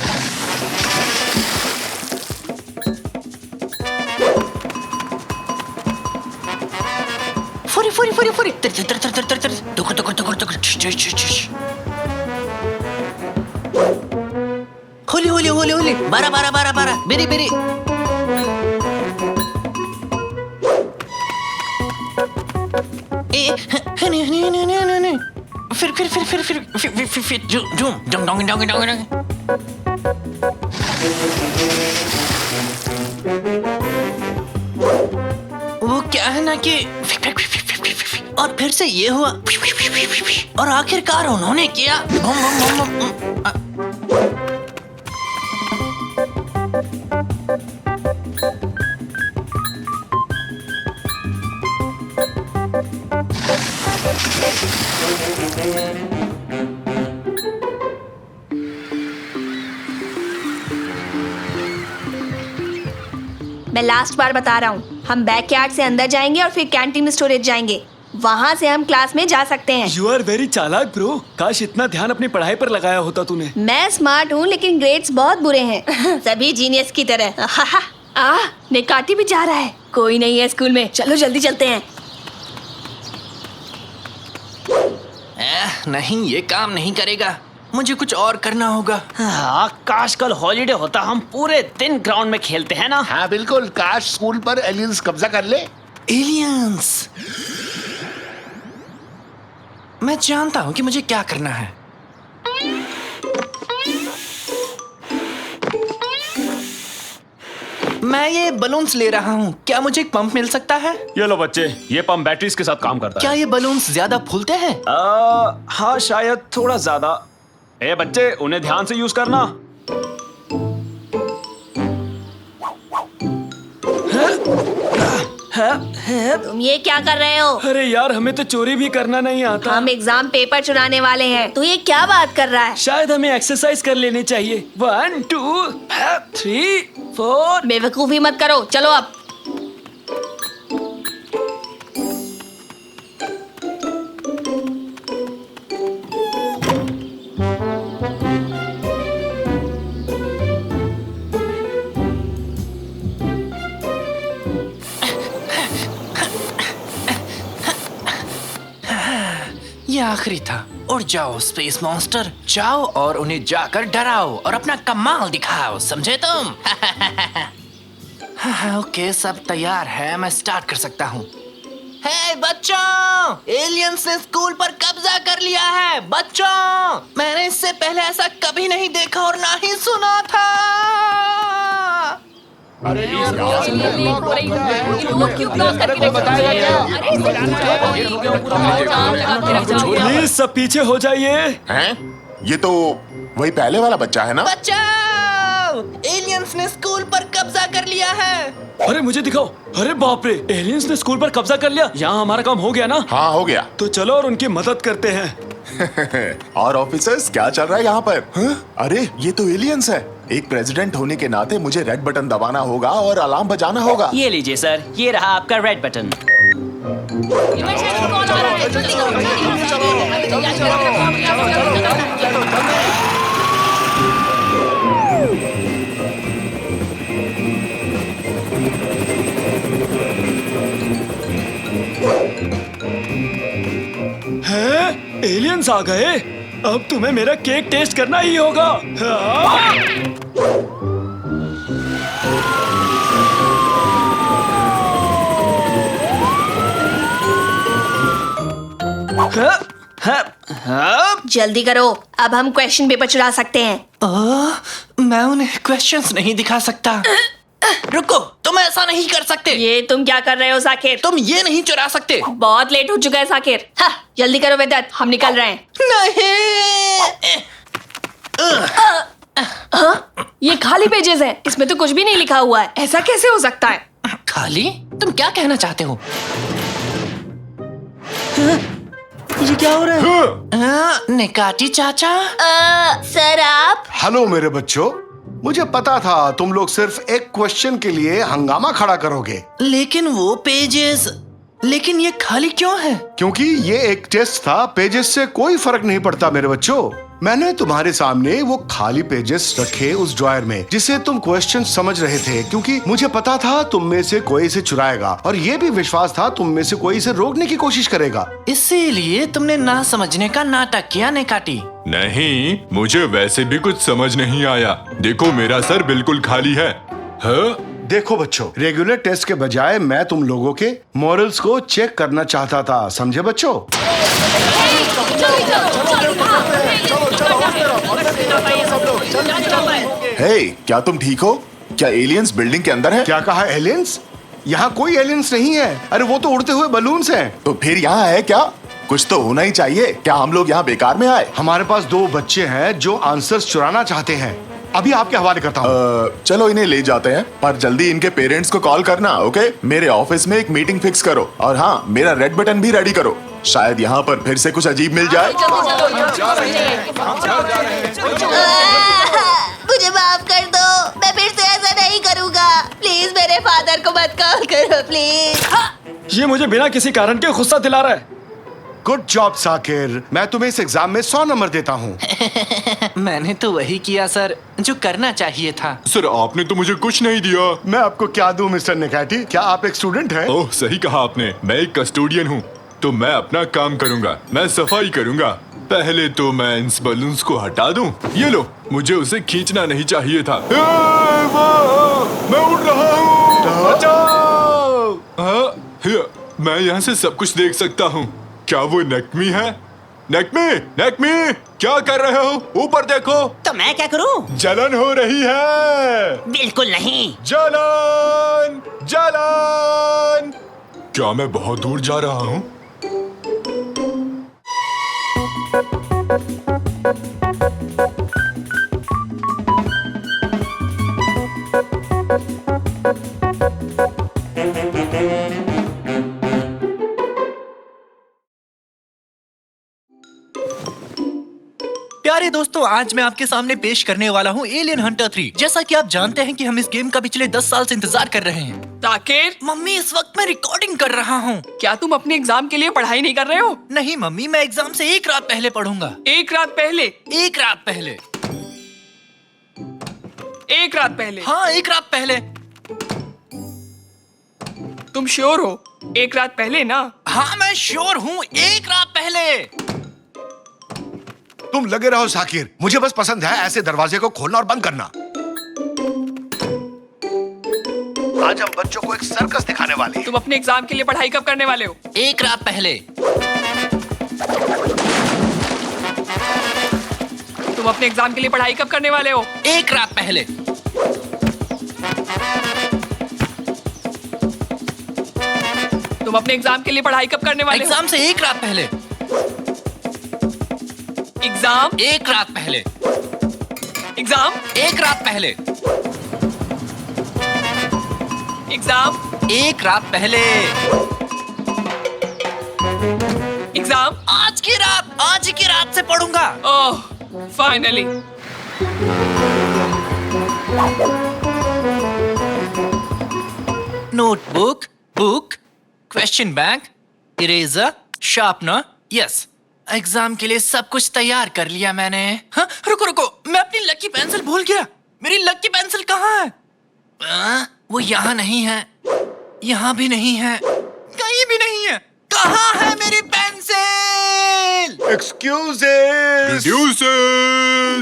फुरी होली बारा बेरी फिर वो क्या है ना कि और फिर से ये हुआ और आखिरकार उन्होंने किया। मैं लास्ट बार बता रहा हूँ, हम बैकयार्ड से अंदर जाएंगे और फिर कैंटीन स्टोरेज जाएंगे। वहाँ से हम क्लास में जा सकते हैं। यू आर वेरी चालाक ब्रो। काश इतना ध्यान अपनी पढ़ाई पर लगाया होता तूने। मैं स्मार्ट हूँ, लेकिन ग्रेड्स बहुत बुरे हैं। सभी जीनियस की तरह। निकाटी भी जा रहा है। कोई नहीं है स्कूल में, चलो जल्दी चलते हैं। नहीं, ये काम नहीं करेगा, मुझे कुछ और करना होगा। काश कल हॉलीडे होता, हम पूरे दिन ग्राउंड में खेलते हैं ना। हाँ बिल्कुल, काश स्कूल पर एलियंस कब्जा कर ले। एलियंस, मैं जानता हूँ कि मुझे क्या करना है। मैं ये बलून्स ले रहा हूँ, क्या मुझे एक पंप मिल सकता है? ये लो बच्चे, ये पंप बैटरीज के साथ काम करता क्या ये बलून्स ज्यादा फूलते हैं? हाँ शायद थोड़ा ज्यादा। ए बच्चे, उन्हें ध्यान से यूज करना। तुम ये क्या कर रहे हो? अरे यार, हमें तो चोरी भी करना नहीं आता। हम एग्जाम पेपर चुराने वाले हैं। तू ये क्या बात कर रहा है? शायद हमें एक्सरसाइज कर लेनी चाहिए। 1 2 3 4। बेवकूफी मत करो, चलो अब। ये आखिरी था। उड़ जाओ स्पेस मॉन्स्टर, जाओ और उन्हें जाकर डराओ और अपना कमाल दिखाओ, समझे तुम? ओके, सब तैयार है, मैं स्टार्ट कर सकता हूँ। हे बच्चों, एलियंस ने स्कूल पर कब्जा कर लिया है। बच्चों, मैंने इससे पहले ऐसा कभी नहीं देखा और ना ही सुना था। प्लीज सब पीछे हो जाइए। हैं? ये तो वही पहले वाला बच्चा है ना? बचाओ! एलियंस ने स्कूल पर कब्जा कर लिया है। अरे मुझे दिखाओ। अरे बाप रे, एलियंस ने स्कूल पर कब्जा कर लिया। यहाँ हमारा काम हो गया ना? हाँ, हो गया। तो चलो और उनकी मदद करते हैं। और ऑफिसर्स, क्या चल रहा है यहाँ पर? अरे ये तो एलियंस है। एक प्रेसिडेंट होने के नाते मुझे रेड बटन दबाना होगा और अलार्म बजाना होगा। ये लीजिए सर, ये रहा आपका रेड बटन। हैं? एलियंस आ गए? अब तुम्हें मेरा केक टेस्ट करना ही होगा। जल्दी करो, अब हम क्वेश्चन पेपर चुरा सकते हैं। मैं उन्हें क्वेश्चंस नहीं दिखा सकता। रुको, तुम ऐसा नहीं कर सकते। ये तुम क्या कर रहे हो साकिर? तुम ये नहीं चुरा सकते। बहुत लेट हो चुका है साकिर। हाँ, जल्दी करो वेदांत, हम निकल रहे हैं। नहीं। हाँ? ये खाली पेजेस हैं, इसमें तो कुछ भी नहीं लिखा हुआ है। ऐसा कैसे हो सकता है? खाली? तुम क्या कहना चाहते हो? ये क्या हो रहा है? निकाटी चाचा। सर आप? हेलो मेरे बच्चों, मुझे पता था तुम लोग सिर्फ एक क्वेश्चन के लिए हंगामा खड़ा करोगे। लेकिन वो पेजेस, लेकिन ये खाली क्यों है? क्योंकि ये एक टेस्ट था, पेजेस से कोई फर्क नहीं पड़ता मेरे बच्चों। मैंने तुम्हारे सामने वो खाली पेजेस रखे उस ड्रॉयर में जिससे तुम क्वेश्चन समझ रहे थे, क्योंकि मुझे पता था तुम में से कोई इसे चुराएगा और ये भी विश्वास था तुम में से कोई इसे रोकने की कोशिश करेगा। इसीलिए तुमने ना समझने का नाटक किया निकाटी। नहीं, मुझे वैसे भी कुछ समझ नहीं आया। देखो मेरा सर बिल्कुल खाली है। हाँ? देखो बच्चों, रेगुलर टेस्ट के बजाय मैं तुम लोगों के मॉरल्स को चेक करना चाहता था, समझे बच्चों? हे, क्या तुम ठीक हो? क्या एलियंस बिल्डिंग के अंदर है? क्या कहा एलियंस? यहाँ कोई एलियंस नहीं है। अरे वो तो उड़ते हुए बलून्स हैं। तो फिर यहाँ है क्या? कुछ तो होना ही चाहिए। क्या हम लोग यहाँ बेकार में आए? हमारे पास 2 बच्चे हैं जो आंसर्स चुराना चाहते हैं। अभी आपके हवाले करता हूँ। चलो इन्हें ले जाते हैं, पर जल्दी इनके पेरेंट्स को कॉल करना, ओके? मेरे ऑफिस में एक मीटिंग फिक्स करो और हाँ, मेरा रेड बटन भी रेडी करो। शायद यहाँ पर फिर से कुछ अजीब मिल जाए। मुझे माफ कर दो, मैं फिर से ऐसा नहीं करूँगा। प्लीज मेरे फादर को मत कॉल करो, प्लीज। ये मुझे बिना किसी कारण के गुस्सा दिला रहा है। गुड जॉब साकिर, मैं तुम्हें इस एग्जाम में 100 नंबर देता हूँ। मैंने तो वही किया सर जो करना चाहिए था। सर आपने तो मुझे कुछ नहीं दिया। मैं आपको क्या दूं मिस्टर निकाटी? क्या आप एक स्टूडेंट हैं? ओह सही कहा आपने, मैं एक कस्टोडियन हूँ, तो मैं अपना काम करूँगा। मैं सफाई करूँगा। पहले तो मैं इन बलून्स को हटा दूं। ये लो, मुझे उसे खींचना नहीं चाहिए था। मैं उड़ रहा हूँ। मैं यहाँ से सब कुछ देख सकता हूँ। क्या वो नकमी है? नकमी, नकमी, क्या कर रहे हो? ऊपर देखो। तो मैं क्या करूं? जलन हो रही है। बिल्कुल नहीं। जलन, जलन। क्या मैं बहुत दूर जा रहा हूँ? प्यारे दोस्तों, आज मैं आपके सामने पेश करने वाला हूँ एलियन हंटर 3। जैसा कि आप जानते हैं कि हम इस गेम का पिछले 10 साल से इंतजार कर रहे हैं। ताकिर, मम्मी, इस वक्त मैं रिकॉर्डिंग कर रहा हूँ। क्या तुम अपने एग्जाम के लिए पढ़ाई नहीं कर रहे हो? नहीं मम्मी, मैं एग्जाम से 1 रात पहले पढ़ूंगा। 1 रात पहले? 1 रात पहले। 1 रात पहले? हाँ, 1 रात पहले। तुम श्योर हो? 1 रात पहले ना? हाँ मैं श्योर हूँ, 1 रात पहले। तुम लगे रहो साकिर, मुझे बस पसंद है ऐसे दरवाजे को खोलना और बंद करना। आज हम बच्चों को एक सर्कस दिखाने वाले हैं। तुम अपने एग्जाम के लिए पढ़ाई कब करने वाले हो? एक रात पहले। तुम अपने एग्जाम के लिए पढ़ाई कब करने वाले हो? एक रात पहले। तुम अपने एग्जाम के लिए पढ़ाई कब करने वाले हो? एग्जाम से एक रात पहले। एग्जाम एक रात पहले। एग्जाम एक रात पहले। एग्जाम एक रात पहले। एग्जाम आज की रात से पढ़ूंगा। Oh, finally. Notebook, book, question bank, eraser, sharpener, yes. Exam के लिए सब कुछ तैयार कर लिया मैंने। हाँ, रुको, मैं अपनी लकी पेंसिल भूल गया। मेरी लकी पेंसिल कहाँ है? वो यहाँ नहीं है, यहाँ भी नहीं है, कहीं भी नहीं है। कहाँ है मेरी पेंसिल? एक्सक्यूजेस।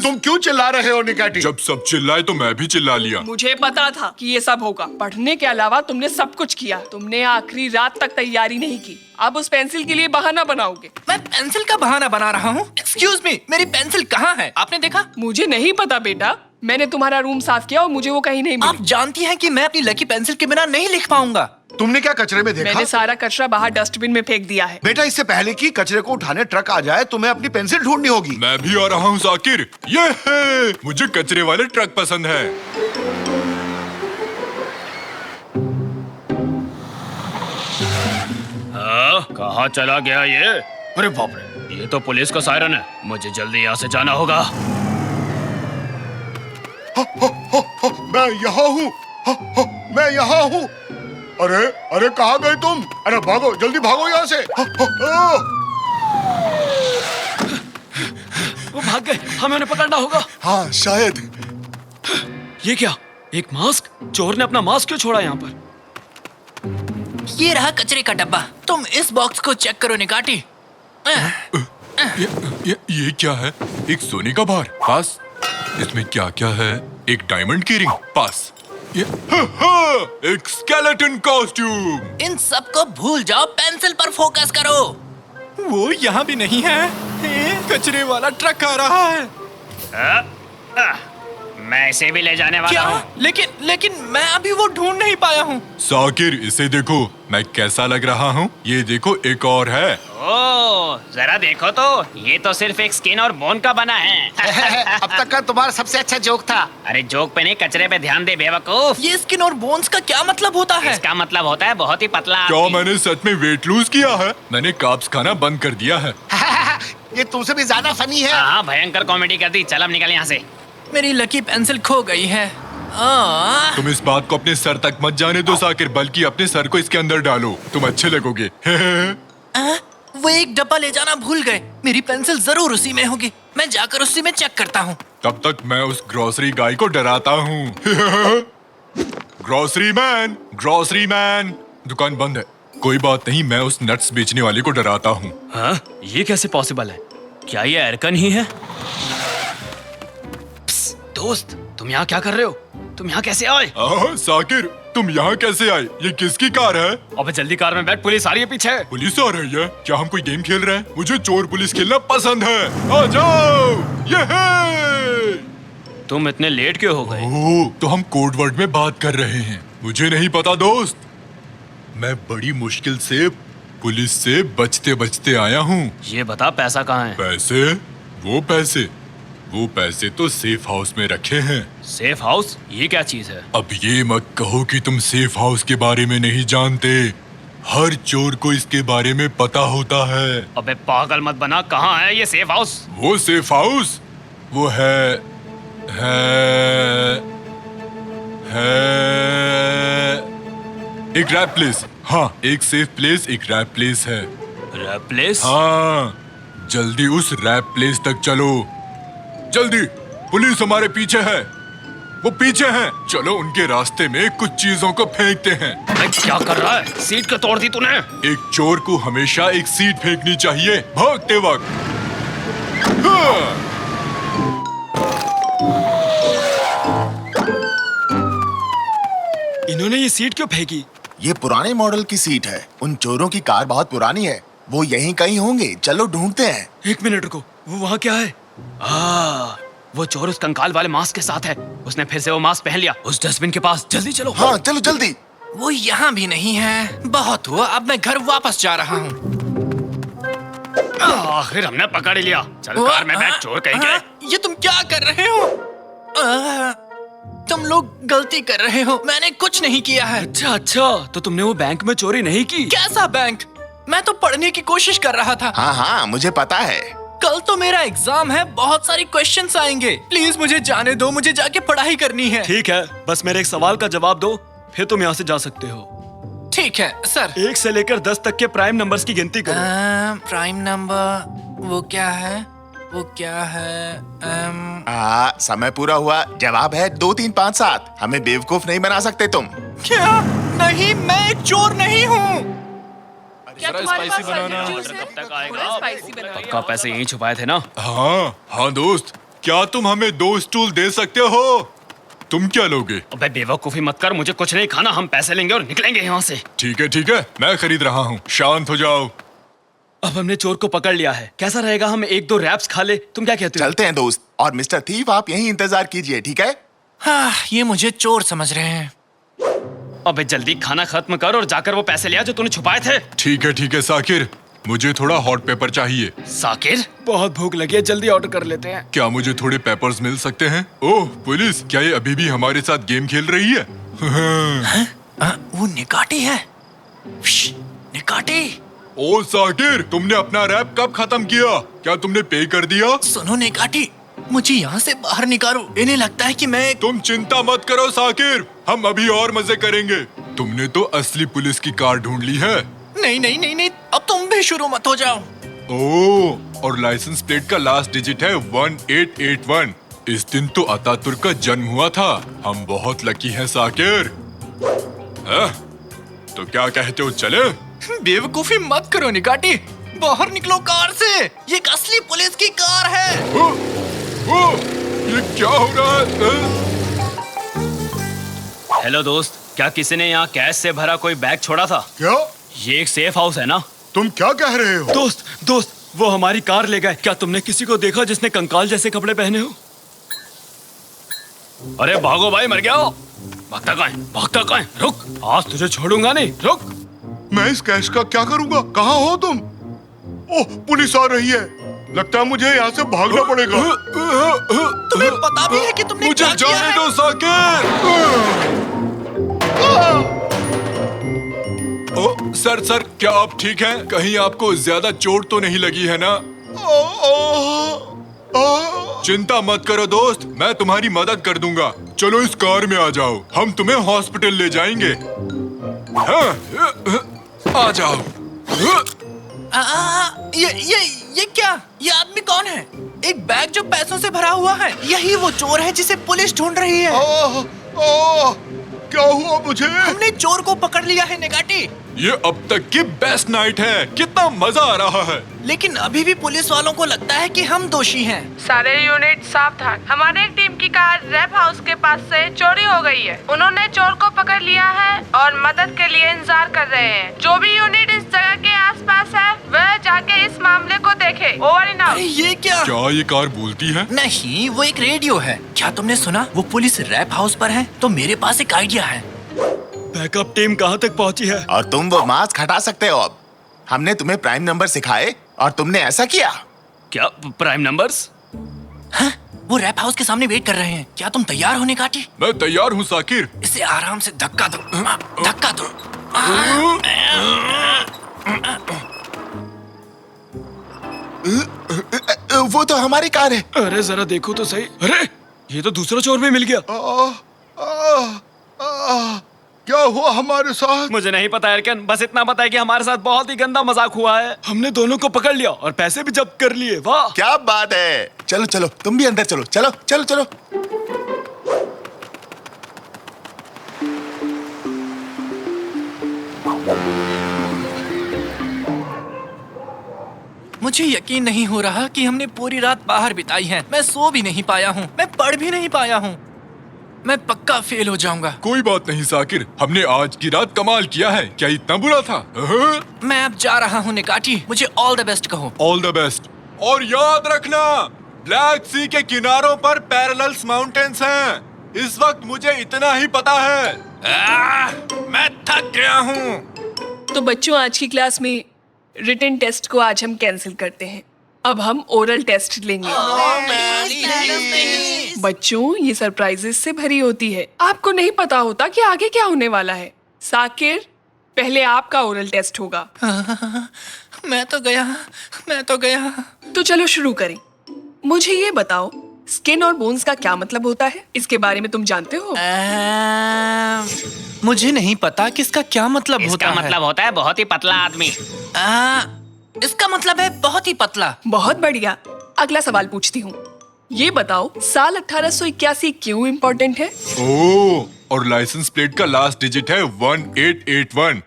तुम क्यों चिल्ला रहे हो निकाटी? जब सब चिल्लाए तो मैं भी चिल्ला लिया। मुझे पता था कि ये सब होगा। पढ़ने के अलावा तुमने सब कुछ किया। तुमने आखिरी रात तक तैयारी नहीं की। अब उस पेंसिल के लिए बहाना बनाओगे। मैं पेंसिल का बहाना बना रहा हूँ? एक्सक्यूज मी, मेरी पेंसिल कहाँ है? आपने देखा? मुझे नहीं पता बेटा। मैंने तुम्हारा रूम साफ किया और मुझे वो कहीं नहीं मिली। आप जानती हैं कि मैं अपनी लकी पेंसिल के बिना नहीं लिख पाऊंगा। तुमने क्या कचरे में देखा? मैंने सारा कचरा बाहर डस्टबिन में फेंक दिया है। बेटा, इससे पहले कि कचरे को उठाने ट्रक आ जाए तुम्हें अपनी पेंसिल ढूंढनी होगी। मैं भी आ रहा हूँ जाकिर। ये है, मुझे कचरे वाले ट्रक पसंद है। हाँ, कहाँ चला गया ये? अरे बाप रे, ये तो पुलिस का सायरन है। मुझे जल्दी यहाँ से जाना होगा। मैं यहाँ हूँ। मैं यहाँ हूँ। अरे कहाँ गए तुम? अरे भागो, जल्दी भागो यहाँ से। वो भाग गए, हमें उन्हें पकड़ना होगा। हाँ शायद। ये क्या? एक मास्क? चोर ने अपना मास्क क्यों छोड़ा यहाँ पर? ये रहा कचरे का डब्बा। तुम इस बॉक्स को चेक करो निकाटी। ये क्या है? एक सोने का बार पास। इसमें क्या क्या है? एक डायमंड की रिंग पास। ये एक स्केलेटन कॉस्ट्यूम। इन सब को भूल जाओ, पेंसिल पर फोकस करो। वो यहाँ भी नहीं है। कचरे वाला ट्रक आ रहा है। मैं इसे भी ले जाने वाला हूँ। लेकिन मैं अभी वो ढूंढ नहीं पाया हूँ। साकिर, इसे देखो, मैं कैसा लग रहा हूँ? ये देखो, एक और है। ओह, जरा देखो तो, ये तो सिर्फ एक स्किन और बोन का बना है। अब तक का तुम्हारा सबसे अच्छा जोक था। अरे जोक पे नहीं, कचरे पे ध्यान दे बेवकूफ। ये स्किन और बोन्स का क्या मतलब होता है? इसका मतलब होता है बहुत ही पतला क्या आदमी। मैंने सच में वेट लूज किया है? मैंने कार्ब्स खाना बंद कर दिया है। ये तुमसे भी ज्यादा फनी है। हाँ, भयंकर कॉमेडी कर दी। चल अब निकल यहाँ से। मेरी लकी पेंसिल खो गई है। तुम इस बात को अपने सर तक मत जाने दो साकिर, बल्कि अपने सर को इसके अंदर डालो, तुम अच्छे लगोगे। वो एक डब्बा ले जाना भूल गए। मेरी पेंसिल जरूर उसी में होगी। मैं जाकर उसी में चेक करता हूँ। तब तक मैं उस ग्रोसरी गाय को डराता हूँ। ग्रोसरी मैन, दुकान बंद है। कोई बात नहीं, मैं उस नट्स बेचने वाले को डराता हूँ। हाँ, ये कैसे पॉसिबल है? क्या ये एरकन ही है? दोस्त, तुम यहाँ क्या कर रहे हो? तुम यहाँ कैसे आए? साकिर, तुम यहाँ कैसे आए? ये किसकी कार है? अबे जल्दी कार में बैठ, पुलिस आ रही है पीछे। पुलिस आ रही है? क्या हम कोई गेम खेल रहे हैं? मुझे चोर पुलिस खेलना पसंद है। आ जाओ, ये है। तुम इतने लेट क्यों हो गए? ओह, तो हम कोड वर्ड में बात कर रहे हैं। मुझे नहीं पता दोस्त। मैं बड़ी मुश्किल से पुलिस से बचते बचते आया हूँ। ये बता, पैसा कहाँ है? पैसे? वो पैसे तो सेफ हाउस में रखे हैं। Safe house? ये क्या चीज है? अब ये मत कहो कि तुम सेफ हाउस के बारे में नहीं जानते। हर चोर को इसके बारे में पता होता है। अबे पागल मत बना, कहाँ है ये सेफ हाउस? वो सेफ हाउस वो है एक रैप प्लेस। हाँ, एक सेफ प्लेस, एक रैप प्लेस है। Rap place? हाँ, जल्दी उस रैप प्लेस तक चलो। जल्दी, पुलिस हमारे पीछे है। वो पीछे हैं। चलो उनके रास्ते में कुछ चीजों को फेंकते हैं। क्या कर रहा है? सीट क्यों तोड़ दी तूने? एक चोर को हमेशा एक सीट फेंकनी चाहिए भागते वक्त। इन्होंने ये सीट क्यों फेंकी? ये पुराने मॉडल की सीट है। उन चोरों की कार बहुत पुरानी है। वो यहीं कहीं होंगे। चलो ढूंढते हैं। एक मिनट रुको, वो वहाँ क्या है? वो चोर उस कंकाल वाले मास्क के साथ है। उसने फिर से वो मास्क पहन लिया। उस डस्टबिन के पास जल्दी चलो। हाँ चलो जल्दी। वो यहाँ भी नहीं है। बहुत हुआ, अब मैं घर वापस जा रहा हूँ। आखिर हमने पकड़ ही लिया। चल कार में बैठ, चोर कहीं के। ये तुम क्या कर रहे हो? तुम लोग गलती कर रहे हो। मैंने कुछ नहीं किया है। अच्छा, तो तुमने वो बैंक में चोरी नहीं की? कैसा बैंक? मैं तो पढ़ने की कोशिश कर रहा था। हाँ मुझे पता है। कल तो मेरा एग्जाम है, बहुत सारी क्वेश्चंस आएंगे। प्लीज मुझे जाने दो, मुझे जाके पढ़ाई करनी है। ठीक है, बस मेरे एक सवाल का जवाब दो, फिर तुम यहाँ से जा सकते हो। ठीक है सर। 1 से लेकर 10 तक के प्राइम नंबर्स की गिनती करो। प्राइम नंबर वो क्या है? वो क्या है? समय पूरा हुआ। जवाब है 2 3 5 7। हमें बेवकूफ नहीं बना सकते तुम। क्या? नहीं, मैं एक चोर नहीं हूँ। पक्का पैसे यहीं छुपाए थे ना? हाँ दोस्त, क्या तुम हमें 2 स्टूल दे सकते हो? तुम क्या लोगे? अबे बेवकूफी मत कर, मुझे कुछ नहीं खाना। हम पैसे लेंगे और निकलेंगे यहाँ से। ठीक है, मैं खरीद रहा हूँ। शांत हो जाओ। अब हमने चोर को पकड़ लिया है। कैसा रहेगा हम 1-2 रैप्स खा ले? तुम क्या कहते हो? चलते हैं दोस्त। और मिस्टर थीफ, आप यहीं इंतजार कीजिए, ठीक है? हाँ, ये मुझे चोर समझ रहे हैं। अबे जल्दी खाना खत्म कर और जाकर वो पैसे ले आ जो तूने छुपाए थे। ठीक है साकिर, मुझे थोड़ा हॉट पेपर चाहिए। साकिर, बहुत भूख लगी है, जल्दी ऑर्डर कर लेते हैं। क्या मुझे थोड़े पेपर्स मिल सकते हैं? ओह पुलिस, क्या ये अभी भी हमारे साथ गेम खेल रही है? वो निकाटी है। निकाटी। ओ साकिर, तुमने अपना रैप कब खत्म किया? क्या तुमने पे कर दिया? सुनो निकाटी, मुझे यहाँ से बाहर निकालो। इन्हें लगता है कि मैं। तुम चिंता मत करो साकिर, हम अभी और मजे करेंगे। तुमने तो असली पुलिस की कार ढूंढ ली है। नहीं, अब तुम भी शुरू मत हो जाओ। ओह, और लाइसेंस प्लेट का लास्ट डिजिट है 1881। इस दिन तो अतातुर्क का जन्म हुआ था। हम बहुत लकी हैं साकिर। तो क्या कहते हो, चले? बेवकूफी मत करो निकाटी, बाहर निकलो कार से। ये एक असली पुलिस की कार है। ये क्या हो रहा है? हेलो दोस्त, क्या किसी ने यहाँ कैश से भरा कोई बैग छोड़ा था? क्या? ये एक सेफ हाउस है ना? तुम क्या कह रहे हो? दोस्त, वो हमारी कार ले गए। क्या तुमने किसी को देखा जिसने कंकाल जैसे कपड़े पहने हो? अरे भागो भाई, मर गया हो। भागता कहाँ है? रुक, आज तुझे छोड़ूंगा नहीं, रुक। मैं इस कैश का क्या करूंगा? कहाँ हो तुम? ओह, पुलिस आ रही है। लगता है मुझे यहाँ से भागना पड़ेगा। तुम्हें पता भी है कि तुमने मुझे क्या किया जाने है? दो साकिर। ओ सर, क्या आप ठीक हैं? कहीं आपको ज्यादा चोट तो नहीं लगी है ना? चिंता मत करो दोस्त, मैं तुम्हारी मदद कर दूंगा। चलो इस कार में आ जाओ, हम तुम्हें हॉस्पिटल ले जाएंगे। आ जाओ। ये क्या? ये आदमी कौन है? एक बैग जो पैसों से भरा हुआ है। यही वो चोर है जिसे पुलिस ढूंढ रही है। क्या हुआ मुझे? हमने चोर को पकड़ लिया है निकाटी। ये अब तक की बेस्ट नाइट है। कितना मजा आ रहा है। लेकिन अभी भी पुलिस वालों को लगता है कि हम दोषी हैं। सारे यूनिट सावधान। हमारे एक टीम की कार रैप हाउस के पास से चोरी हो गई है। उन्होंने चोर को पकड़ लिया है और मदद के लिए इंतजार कर रहे हैं। जो भी यूनिट इस जगह के आसपास है वह जाके इस मामले को देखे। Over and out. ये क्या? क्या ये कार बोलती है? नहीं, वो एक रेडियो है। क्या तुमने सुना? वो पुलिस रैप हाउस पर है। तो मेरे पास एक आइडिया है। बैकअप टीम कहाँ तक पहुँची है? और तुम वो मास्क हटा सकते हो अब। हमने तुम्हें प्राइम नंबर सिखाए और तुमने ऐसा किया। क्या प्राइम नंबर्स? हाँ, वो रैप हाउस के सामने वेट कर रहे हैं। क्या तुम तैयार हो निकाटी? मैं तैयार हूँ साकिर। इसे आराम से धक्का दो। धक्का दो। वो तो हमारी कार है। अरे जरा देखो तो सही। अरे ये तो दूसरा चोर भी मिल गया। क्या हुआ हमारे साथ? मुझे नहीं पता एरकन, बस इतना पता है कि हमारे साथ बहुत ही गंदा मजाक हुआ है। हमने दोनों को पकड़ लिया और पैसे भी जब्त कर लिए। वाह, क्या बात है। चलो तुम भी अंदर चलो। चलो। मुझे यकीन नहीं हो रहा कि हमने पूरी रात बाहर बिताई है। मैं सो भी नहीं पाया हूँ, मैं पढ़ भी नहीं पाया हूँ। मैं पक्का फेल हो जाऊंगा। कोई बात नहीं साकिर, हमने आज की रात कमाल किया है। क्या इतना बुरा था? मैं अब जा रहा हूँ निकाटी, मुझे ऑल द बेस्ट कहो। All the best. और याद रखना, ब्लैक सी के किनारों पर पैरेलल्स माउंटेन्स हैं। इस वक्त मुझे इतना ही पता है। मैं थक गया हूँ। तो बच्चों, आज की क्लास में रिटन टेस्ट को आज हम कैंसिल करते हैं। अब हम ओरल टेस्ट लेंगे। बच्चों, ये सरप्राइजेस से भरी होती है। आपको नहीं पता होता कि आगे क्या होने वाला है। साकिर, पहले आपका ओरल टेस्ट होगा। मैं तो गया। तो चलो शुरू करें। मुझे ये बताओ, स्किन और बोन्स का क्या मतलब होता है? इसके बारे में तुम जानते हो? मुझे नहीं पता कि इसका क्या मतलब होता है। इसका मतलब होता है बहुत ही पतला आदमी। इसका मतलब है बहुत ही पतला। बहुत बढ़िया। अगला सवाल पूछती हूँ। ये बताओ, साल 1881 क्यों इम्पोर्टेंट है? ओह, और लाइसेंस प्लेट का लास्ट डिजिट है 1881।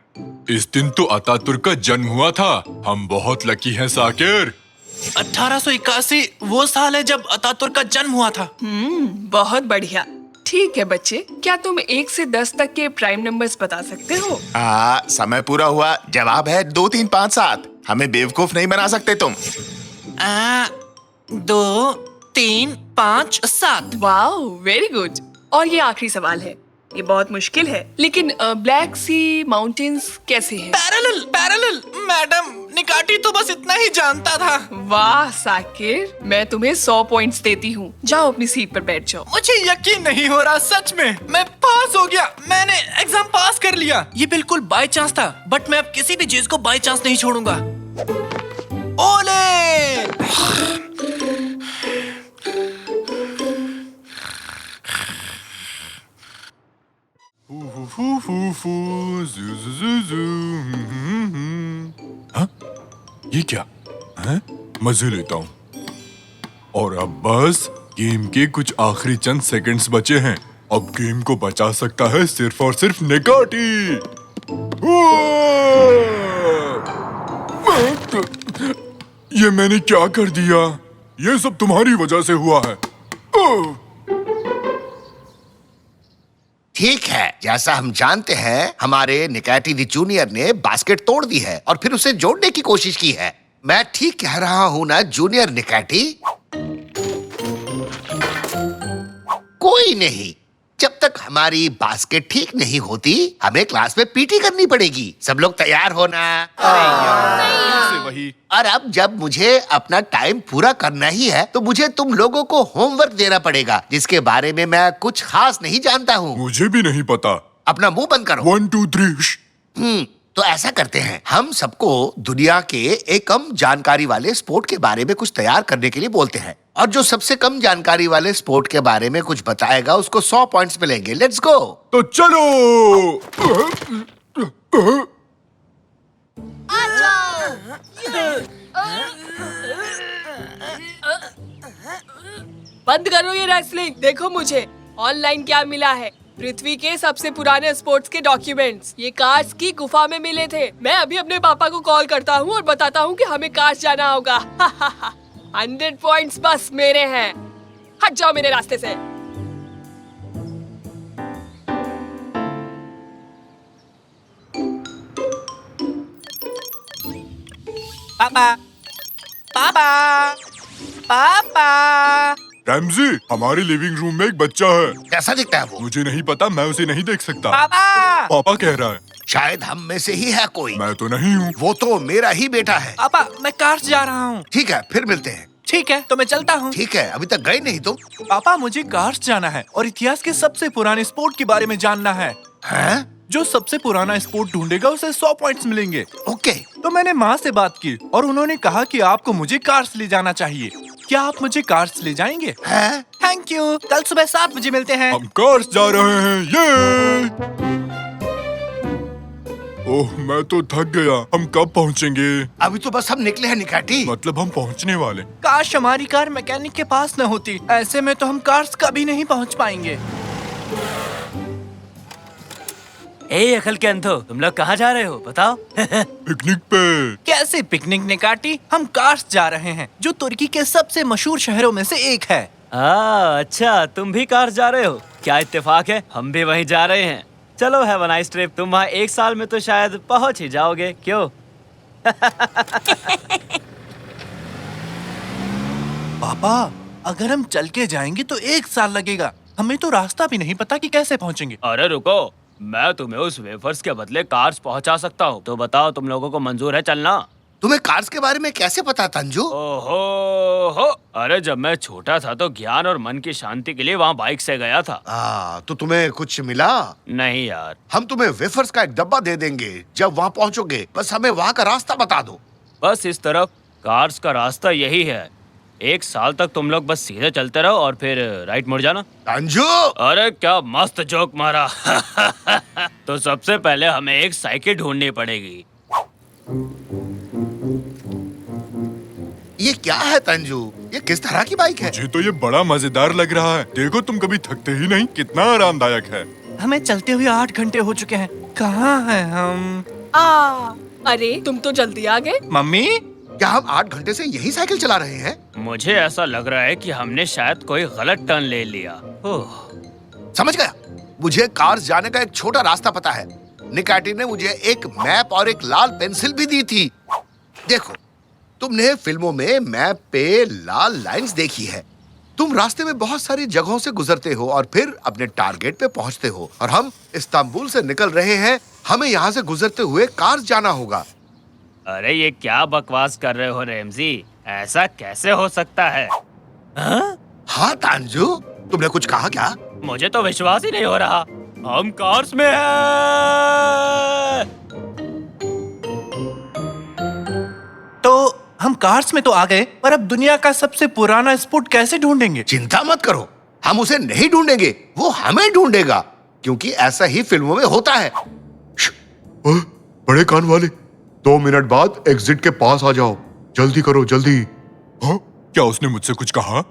इस दिन तो अतातुर्क का जन्म हुआ था। हम बहुत लकी हैं साकिर। 1881 वो साल है जब अतातुर्क का जन्म हुआ था। बहुत बढ़िया। ठीक है बच्चे, क्या तुम 1 से 10 तक के प्राइम नंबर्स बता सकते हो? समय पूरा हुआ। जवाब है 2, 3, 5, 7। हमें बेवकूफ नहीं बना सकते तुम। 2, 3, 5, 7। Wow, very good. और ये आखिरी सवाल है। ये बहुत मुश्किल है, लेकिन ब्लैक सी माउंटेन्स कैसे हैं? पैरेलल। मैडम, निकाटी तो बस इतना ही जानता था। वाह साकिर, मैं तुम्हें 100 पॉइंट्स देती हूँ। जाओ अपनी सीट पर बैठ जाओ। मुझे यकीन नहीं हो रहा, सच में मैं पास हो गया। मैंने एग्जाम पास कर लिया। ये बिल्कुल बाय चांस था, बट मैं अब किसी भी चीज को बाय चांस नहीं छोड़ूंगा। ओले! हाँ? ये क्या है? मजे लेता हूँ। और अब बस गेम के कुछ आखिरी चंद सेकंड्स बचे हैं। अब गेम को बचा सकता है सिर्फ और सिर्फ निकाटी। ये मैंने क्या कर दिया? ये सब तुम्हारी वजह से हुआ है। ठीक है, जैसा हम जानते हैं, हमारे निकाटी दी जूनियर ने बास्केट तोड़ दी है और फिर उसे जोड़ने की कोशिश की है। मैं ठीक कह रहा हूँ ना जूनियर निकाटी? कोई नहीं, जब तक हमारी बास्केट ठीक नहीं होती, हमें क्लास में पीटी करनी पड़ेगी। सब लोग तैयार होना। वही। और अब जब मुझे अपना टाइम पूरा करना ही है, तो मुझे तुम लोगों को होमवर्क देना पड़ेगा, जिसके बारे में मैं कुछ खास नहीं जानता हूँ। मुझे भी नहीं पता। अपना मुंह बंद करो। 1, 2, 3। तो ऐसा करते हैं, हम सबको दुनिया के एक कम जानकारी वाले स्पोर्ट के बारे में कुछ तैयार करने के लिए बोलते हैं, और जो सबसे कम जानकारी वाले स्पोर्ट के बारे में कुछ बताएगा उसको 100 पॉइंट्स मिलेंगे। Let's go. तो चलो। बंद करो ये रेसलिंग। देखो मुझे ऑनलाइन क्या मिला है। पृथ्वी के सबसे पुराने स्पोर्ट्स के डॉक्यूमेंट्स। ये कार्स की गुफा में मिले थे। मैं अभी अपने पापा को कॉल करता हूँ और बताता हूँ कि हमें कार्स जाना होगा। 100 पॉइंट्स बस मेरे हैं। हट जाओ मेरे रास्ते से। पापा, पापा, पापा। रैमजी, हमारे लिविंग रूम में एक बच्चा है। कैसा दिखता है वो? मुझे नहीं पता, मैं उसे नहीं देख सकता। पापा! पापा कह रहा है। शायद हम में से ही है कोई। मैं तो नहीं हूँ। वो तो मेरा ही बेटा है। पापा, मैं कार्स जा रहा हूँ। ठीक है, फिर मिलते हैं। ठीक है, तो मैं चलता हूँ। ठीक है, अभी तक गए नहीं तुम? पापा, मुझे कार्स जाना है और इतिहास के सबसे पुराने स्पोर्ट के बारे में जानना है। हैं? जो सबसे पुराना स्पोर्ट ढूंढेगा उसे 100 पॉइंट्स मिलेंगे। ओके। तो मैंने माँ से बात की और उन्होंने कहा कि आपको मुझे कार्स ले जाना चाहिए। क्या आप मुझे कार्स ले जाएंगे? हैं? Thank you. कल सुबह 7 बजे मिलते हैं। हम कार्स जा रहे हैं। ये ओह, मैं तो थक गया। हम कब पहुँचेंगे? अभी तो बस हम निकले हैं निकाटी। मतलब हम पहुँचने वाले। काश हमारी कार मैकेनिक के पास न होती। ऐसे में तो हम कार्स कभी नहीं पहुँच पाएंगे। ए अकल के अंधो, तुम लोग कहाँ जा रहे हो बताओ? पिकनिक पे। कैसे पिकनिक निकाटी? हम कार्स जा रहे हैं, जो तुर्की के सबसे मशहूर शहरों में से एक है। अच्छा, तुम भी कार जा रहे हो? क्या इत्तेफाक है, हम भी वहीं जा रहे हैं। चलो हैव अ नाइस ट्रिप। तुम वहाँ 1 साल में तो शायद पहुँच ही जाओगे, क्यों? पापा, अगर हम चल के जाएंगे तो 1 साल लगेगा। हमें तो रास्ता भी नहीं पता कि कैसे पहुँचेंगे। अरे रुको, मैं तुम्हें उस वेफर्स के बदले कार्स पहुंचा सकता हूँ। तो बताओ, तुम लोगों को मंजूर है चलना? तुम्हें कार्स के बारे में कैसे पता तंजू? ओहो हो, अरे जब मैं छोटा था तो ज्ञान और मन की शांति के लिए वहाँ बाइक से गया था। तो तुम्हें कुछ मिला? नहीं यार। हम तुम्हें वेफर्स का एक डब्बा दे देंगे जब वहाँ पहुँचोगे। बस हमें वहाँ का रास्ता बता दो। बस इस तरफ कार्स का रास्ता यही है। 1 साल तक तुम लोग बस सीधे चलते रहो और फिर राइट मुड़ जाना। तंजू! अरे क्या मस्त जोक मारा। तो सबसे पहले हमें एक साइकिल ढूंढनी पड़ेगी। ये क्या है तंजू? ये किस तरह की बाइक है? मुझे तो ये बड़ा मजेदार लग रहा है। देखो, तुम कभी थकते ही नहीं, कितना आरामदायक है। हमें चलते हुए 8 घंटे हो चुके हैं। कहाँ हैं हम? अरे तुम तो जल्दी आ गए। मम्मी, क्या हम 8 घंटे से यही साइकिल चला रहे हैं? मुझे ऐसा लग रहा है कि हमने शायद कोई गलत टर्न ले लिया। समझ गया। मुझे कार्स जाने का एक छोटा रास्ता पता है। निकाटी ने मुझे एक मैप और एक लाल पेंसिल भी दी थी। देखो, तुमने फिल्मों में मैप पे लाल लाइंस देखी है। तुम रास्ते में बहुत सारी जगहों से गुजरते हो और फिर अपने टारगेट पे पहुंचते हो। और हम इस्तांबुल से निकल रहे हैं। हमें यहाँ से गुजरते हुए कार्स जाना होगा। अरे ये क्या बकवास कर रहे हो रैमजी? ऐसा कैसे हो सकता है? हाँ तांजू, तुमने कुछ कहा क्या? मुझे तो विश्वास ही नहीं हो रहा। हम कार्स में हैं। तो हम कार्स में तो आ गए, पर अब दुनिया का सबसे पुराना स्पोर्ट कैसे ढूंढेंगे? चिंता मत करो, हम उसे नहीं ढूंढेंगे, वो हमें ढूंढेगा। क्योंकि ऐसा ही फिल्मों में होता है। बड़े कान वाले, 2 मिनट बाद एग्जिट के पास आ जाओ। जल्दी करो, जल्दी। हाँ? क्या उसने मुझसे कुछ कहा?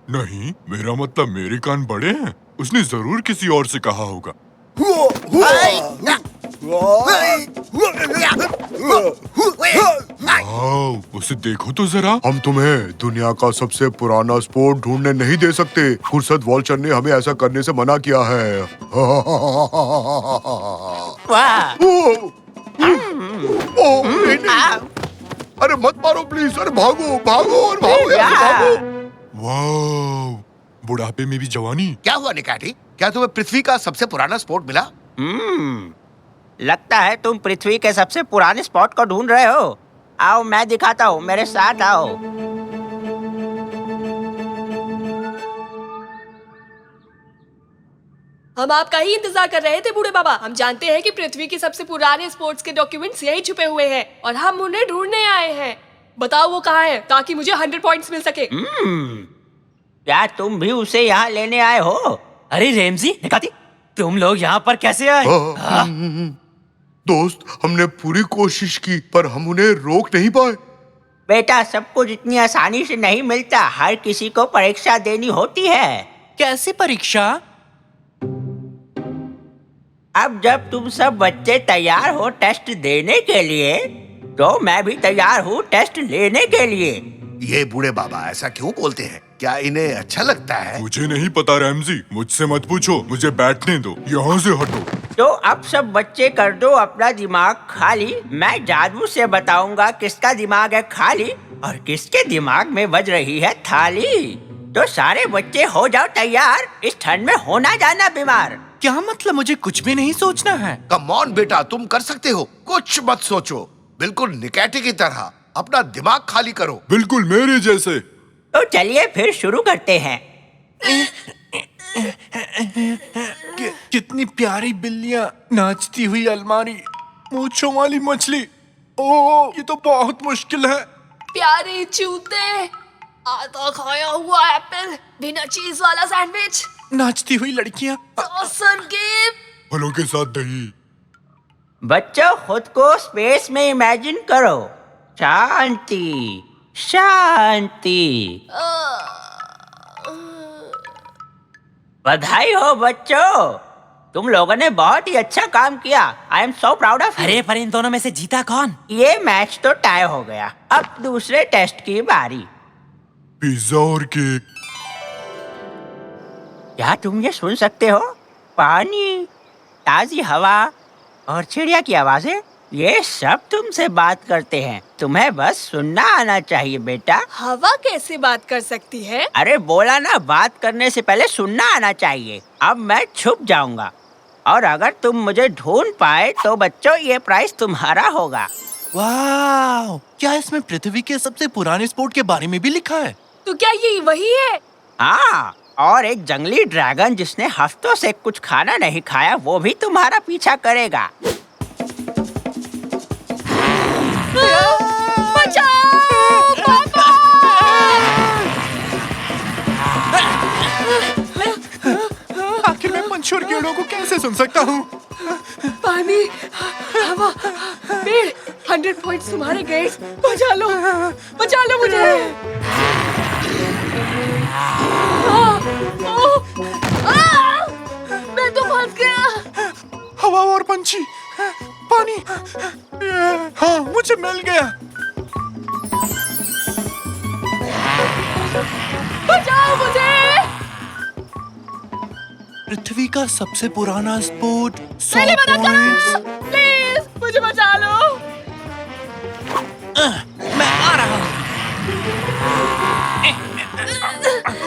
नहीं, मेरा मतलब मेरे कान बड़े हैं। उसने जरूर किसी और से कहा होगा। उसे देखो तो जरा। हम तुम्हें दुनिया का सबसे पुराना स्पोर्ट ढूंढने नहीं दे सकते। खुर्सद वॉल्चर ने हमें ऐसा करने से मना किया है। वाह! नहीं। अरे मत मारो प्लीज। अरे भागो भागो और भागो यार, भागो। वाह, बुढ़ापे में भी जवानी। क्या हुआ निकाटी? क्या तुम्हें पृथ्वी का सबसे पुराना स्पोर्ट मिला? लगता है तुम पृथ्वी के सबसे पुराने स्पॉट को ढूंढ रहे हो। आओ मैं दिखाता हूँ, मेरे साथ आओ। हम आपका ही इंतजार कर रहे थे बूढ़े बाबा। हम जानते हैं कि पृथ्वी के सबसे पुराने स्पोर्ट्स के डॉक्यूमेंट्स यहीं छुपे हुए हैं और हम उन्हें ढूंढने आए हैं। बताओ वो कहाँ है, ताकि मुझे 100 पॉइंट्स मिल सके। क्या तुम भी उसे यहाँ लेने आए हो? अरे रेमजी, निकाती, तुम लोग यहाँ पर कैसे आए? दोस्त, हमने पूरी कोशिश की पर हम उन्हें रोक नहीं पाए। बेटा, सब कुछ इतनी आसानी से नहीं मिलता। हर किसी को परीक्षा देनी होती है। कैसी परीक्षा? अब जब तुम सब बच्चे तैयार हो टेस्ट देने के लिए, तो मैं भी तैयार हूँ टेस्ट लेने के लिए। ये बूढ़े बाबा ऐसा क्यों बोलते हैं? क्या इन्हें अच्छा लगता है? मुझे नहीं पता रैमजी, मुझसे मत पूछो। मुझे बैठने दो, यहाँ से हटो। तो अब सब बच्चे कर दो अपना दिमाग खाली। मैं जादू से बताऊंगा किसका दिमाग है खाली और किसके दिमाग में बज रही है थाली। तो सारे बच्चे हो जाओ तैयार, इस ठंड में होना जाना बीमार। क्या मतलब? मुझे कुछ भी नहीं सोचना है। कम ऑन बेटा, तुम कर सकते हो। कुछ मत सोचो, बिल्कुल निकैटी की तरह अपना दिमाग खाली करो। बिल्कुल मेरे जैसे। तो चलिए फिर शुरू करते हैं। कितनी प्यारी बिल्लियां, नाचती हुई अलमारी, मूंछों वाली मछली। ओह, ये तो बहुत मुश्किल है। प्यारे जूते, आधा खाया हुआ एप्पल, बिना चीज वाला सैंडविच, नाचती हुई लड़कियां, सॉसर गेम, फलों के साथ दही। बच्चों, खुद को स्पेस में इमेजिन करो। शांति शांति। बधाई हो बच्चों, तुम लोगों ने बहुत ही अच्छा काम किया। I am so proud of. अरे पर इन दोनों में से जीता कौन? ये मैच तो टाई हो गया। अब दूसरे टेस्ट की बारी। पिज्जा और केक। क्या तुम ये सुन सकते हो? पानी, ताजी हवा और चिड़िया की आवाजें, ये सब तुमसे बात करते हैं। तुम्हें बस सुनना आना चाहिए बेटा। हवा कैसे बात कर सकती है? अरे बोला ना, बात करने से पहले सुनना आना चाहिए। अब मैं छुप जाऊंगा और अगर तुम मुझे ढूंढ पाए तो बच्चों ये प्राइस तुम्हारा होगा। वाह! क्या इसमें पृथ्वी के सबसे पुराने स्पोर्ट के बारे में भी लिखा है? तो क्या ये वही है? हाँ, और एक जंगली ड्रैगन जिसने हफ्तों से कुछ खाना नहीं खाया, वो भी तुम्हारा पीछा करेगा। बचाओ पापा! आखिर मैं पंछी और कीड़ों को कैसे सुन सकता हूँ? पानी, हवा, पेड़, 100 पॉइंट्स तुम्हारे ग्रेड्स। बचा लो मुझे। मैं तो फंस गया। हवा और पंछी, पानी, हाँ मुझे मिल गया। बचाओ मुझे। पृथ्वी का सबसे पुराना स्पोर्ट 100 पहले मना पॉइंट्स। करो, प्लीज मुझे बचा लो। मैं आ रहा हूँ।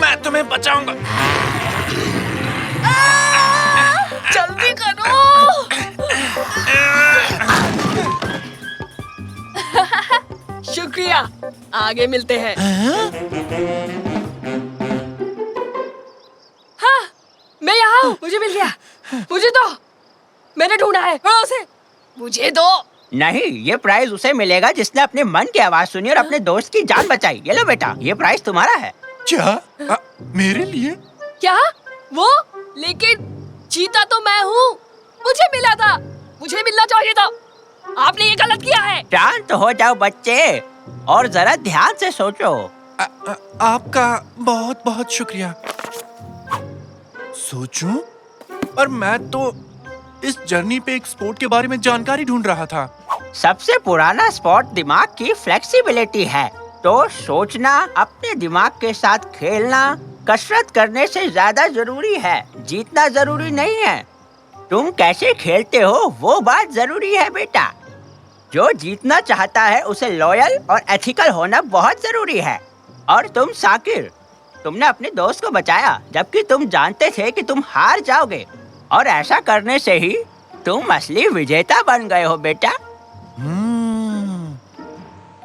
मैं तुम्हें बचाऊंगा। जल्दी करो। शुक्रिया, आगे मिलते हैं। हाँ, मैं यहाँ हूँ। मुझे मिल गया। मुझे दो। मैंने ढूंढा है। उसे मुझे दो। नहीं, ये प्राइज उसे मिलेगा जिसने अपने मन की आवाज सुनी और अपने दोस्त की जान बचाई। ये लो बेटा, ये प्राइज तुम्हारा है। क्या? मेरे लिए? क्या? वो? लेकिन जीता तो मैं हूँ। मुझे मिला था। मुझे मिलना चाहिए था। आपने ये गलत किया है। शांत हो जाओ बच्चे और जरा ध्यान से सोचो। आपका बहुत बहुत शुक्रिया। सोचूं? पर मैं तो इस जर्नी पे एक स्पोर्ट के बारे में जानकारी ढूंढ रहा था। सबसे पुराना स्पोर्ट दिमाग की फ्लेक्सिबिलिटी है। तो सोचना, अपने दिमाग के साथ खेलना कसरत करने से ज्यादा जरूरी है। जीतना जरूरी नहीं है, तुम कैसे खेलते हो वो बात जरूरी है बेटा। जो जीतना चाहता है उसे लॉयल और एथिकल होना बहुत जरूरी है। और तुम साकिर, तुमने अपने दोस्त को बचाया जबकि तुम जानते थे कि तुम हार जाओगे, और ऐसा करने से ही तुम असली विजेता बन गए हो बेटा।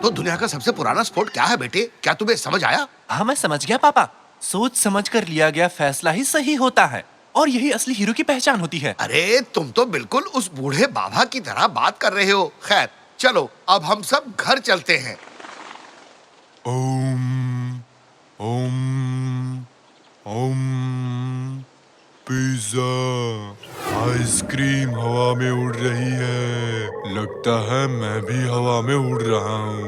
तो दुनिया का सबसे पुराना स्पोर्ट क्या है बेटे? क्या तुम्हें समझ आया? हाँ मैं समझ गया पापा। सोच समझ कर लिया गया फैसला ही सही होता है और यही असली हीरो की पहचान होती है। अरे तुम तो बिल्कुल उस बूढ़े बाबा की तरह बात कर रहे हो। खैर चलो, अब हम सब घर चलते हैं। ओम ओम ओम। पिज्जा, आइसक्रीम हवा में उड़ रही है। लगता है मैं भी हवा में उड़ रहा हूँ।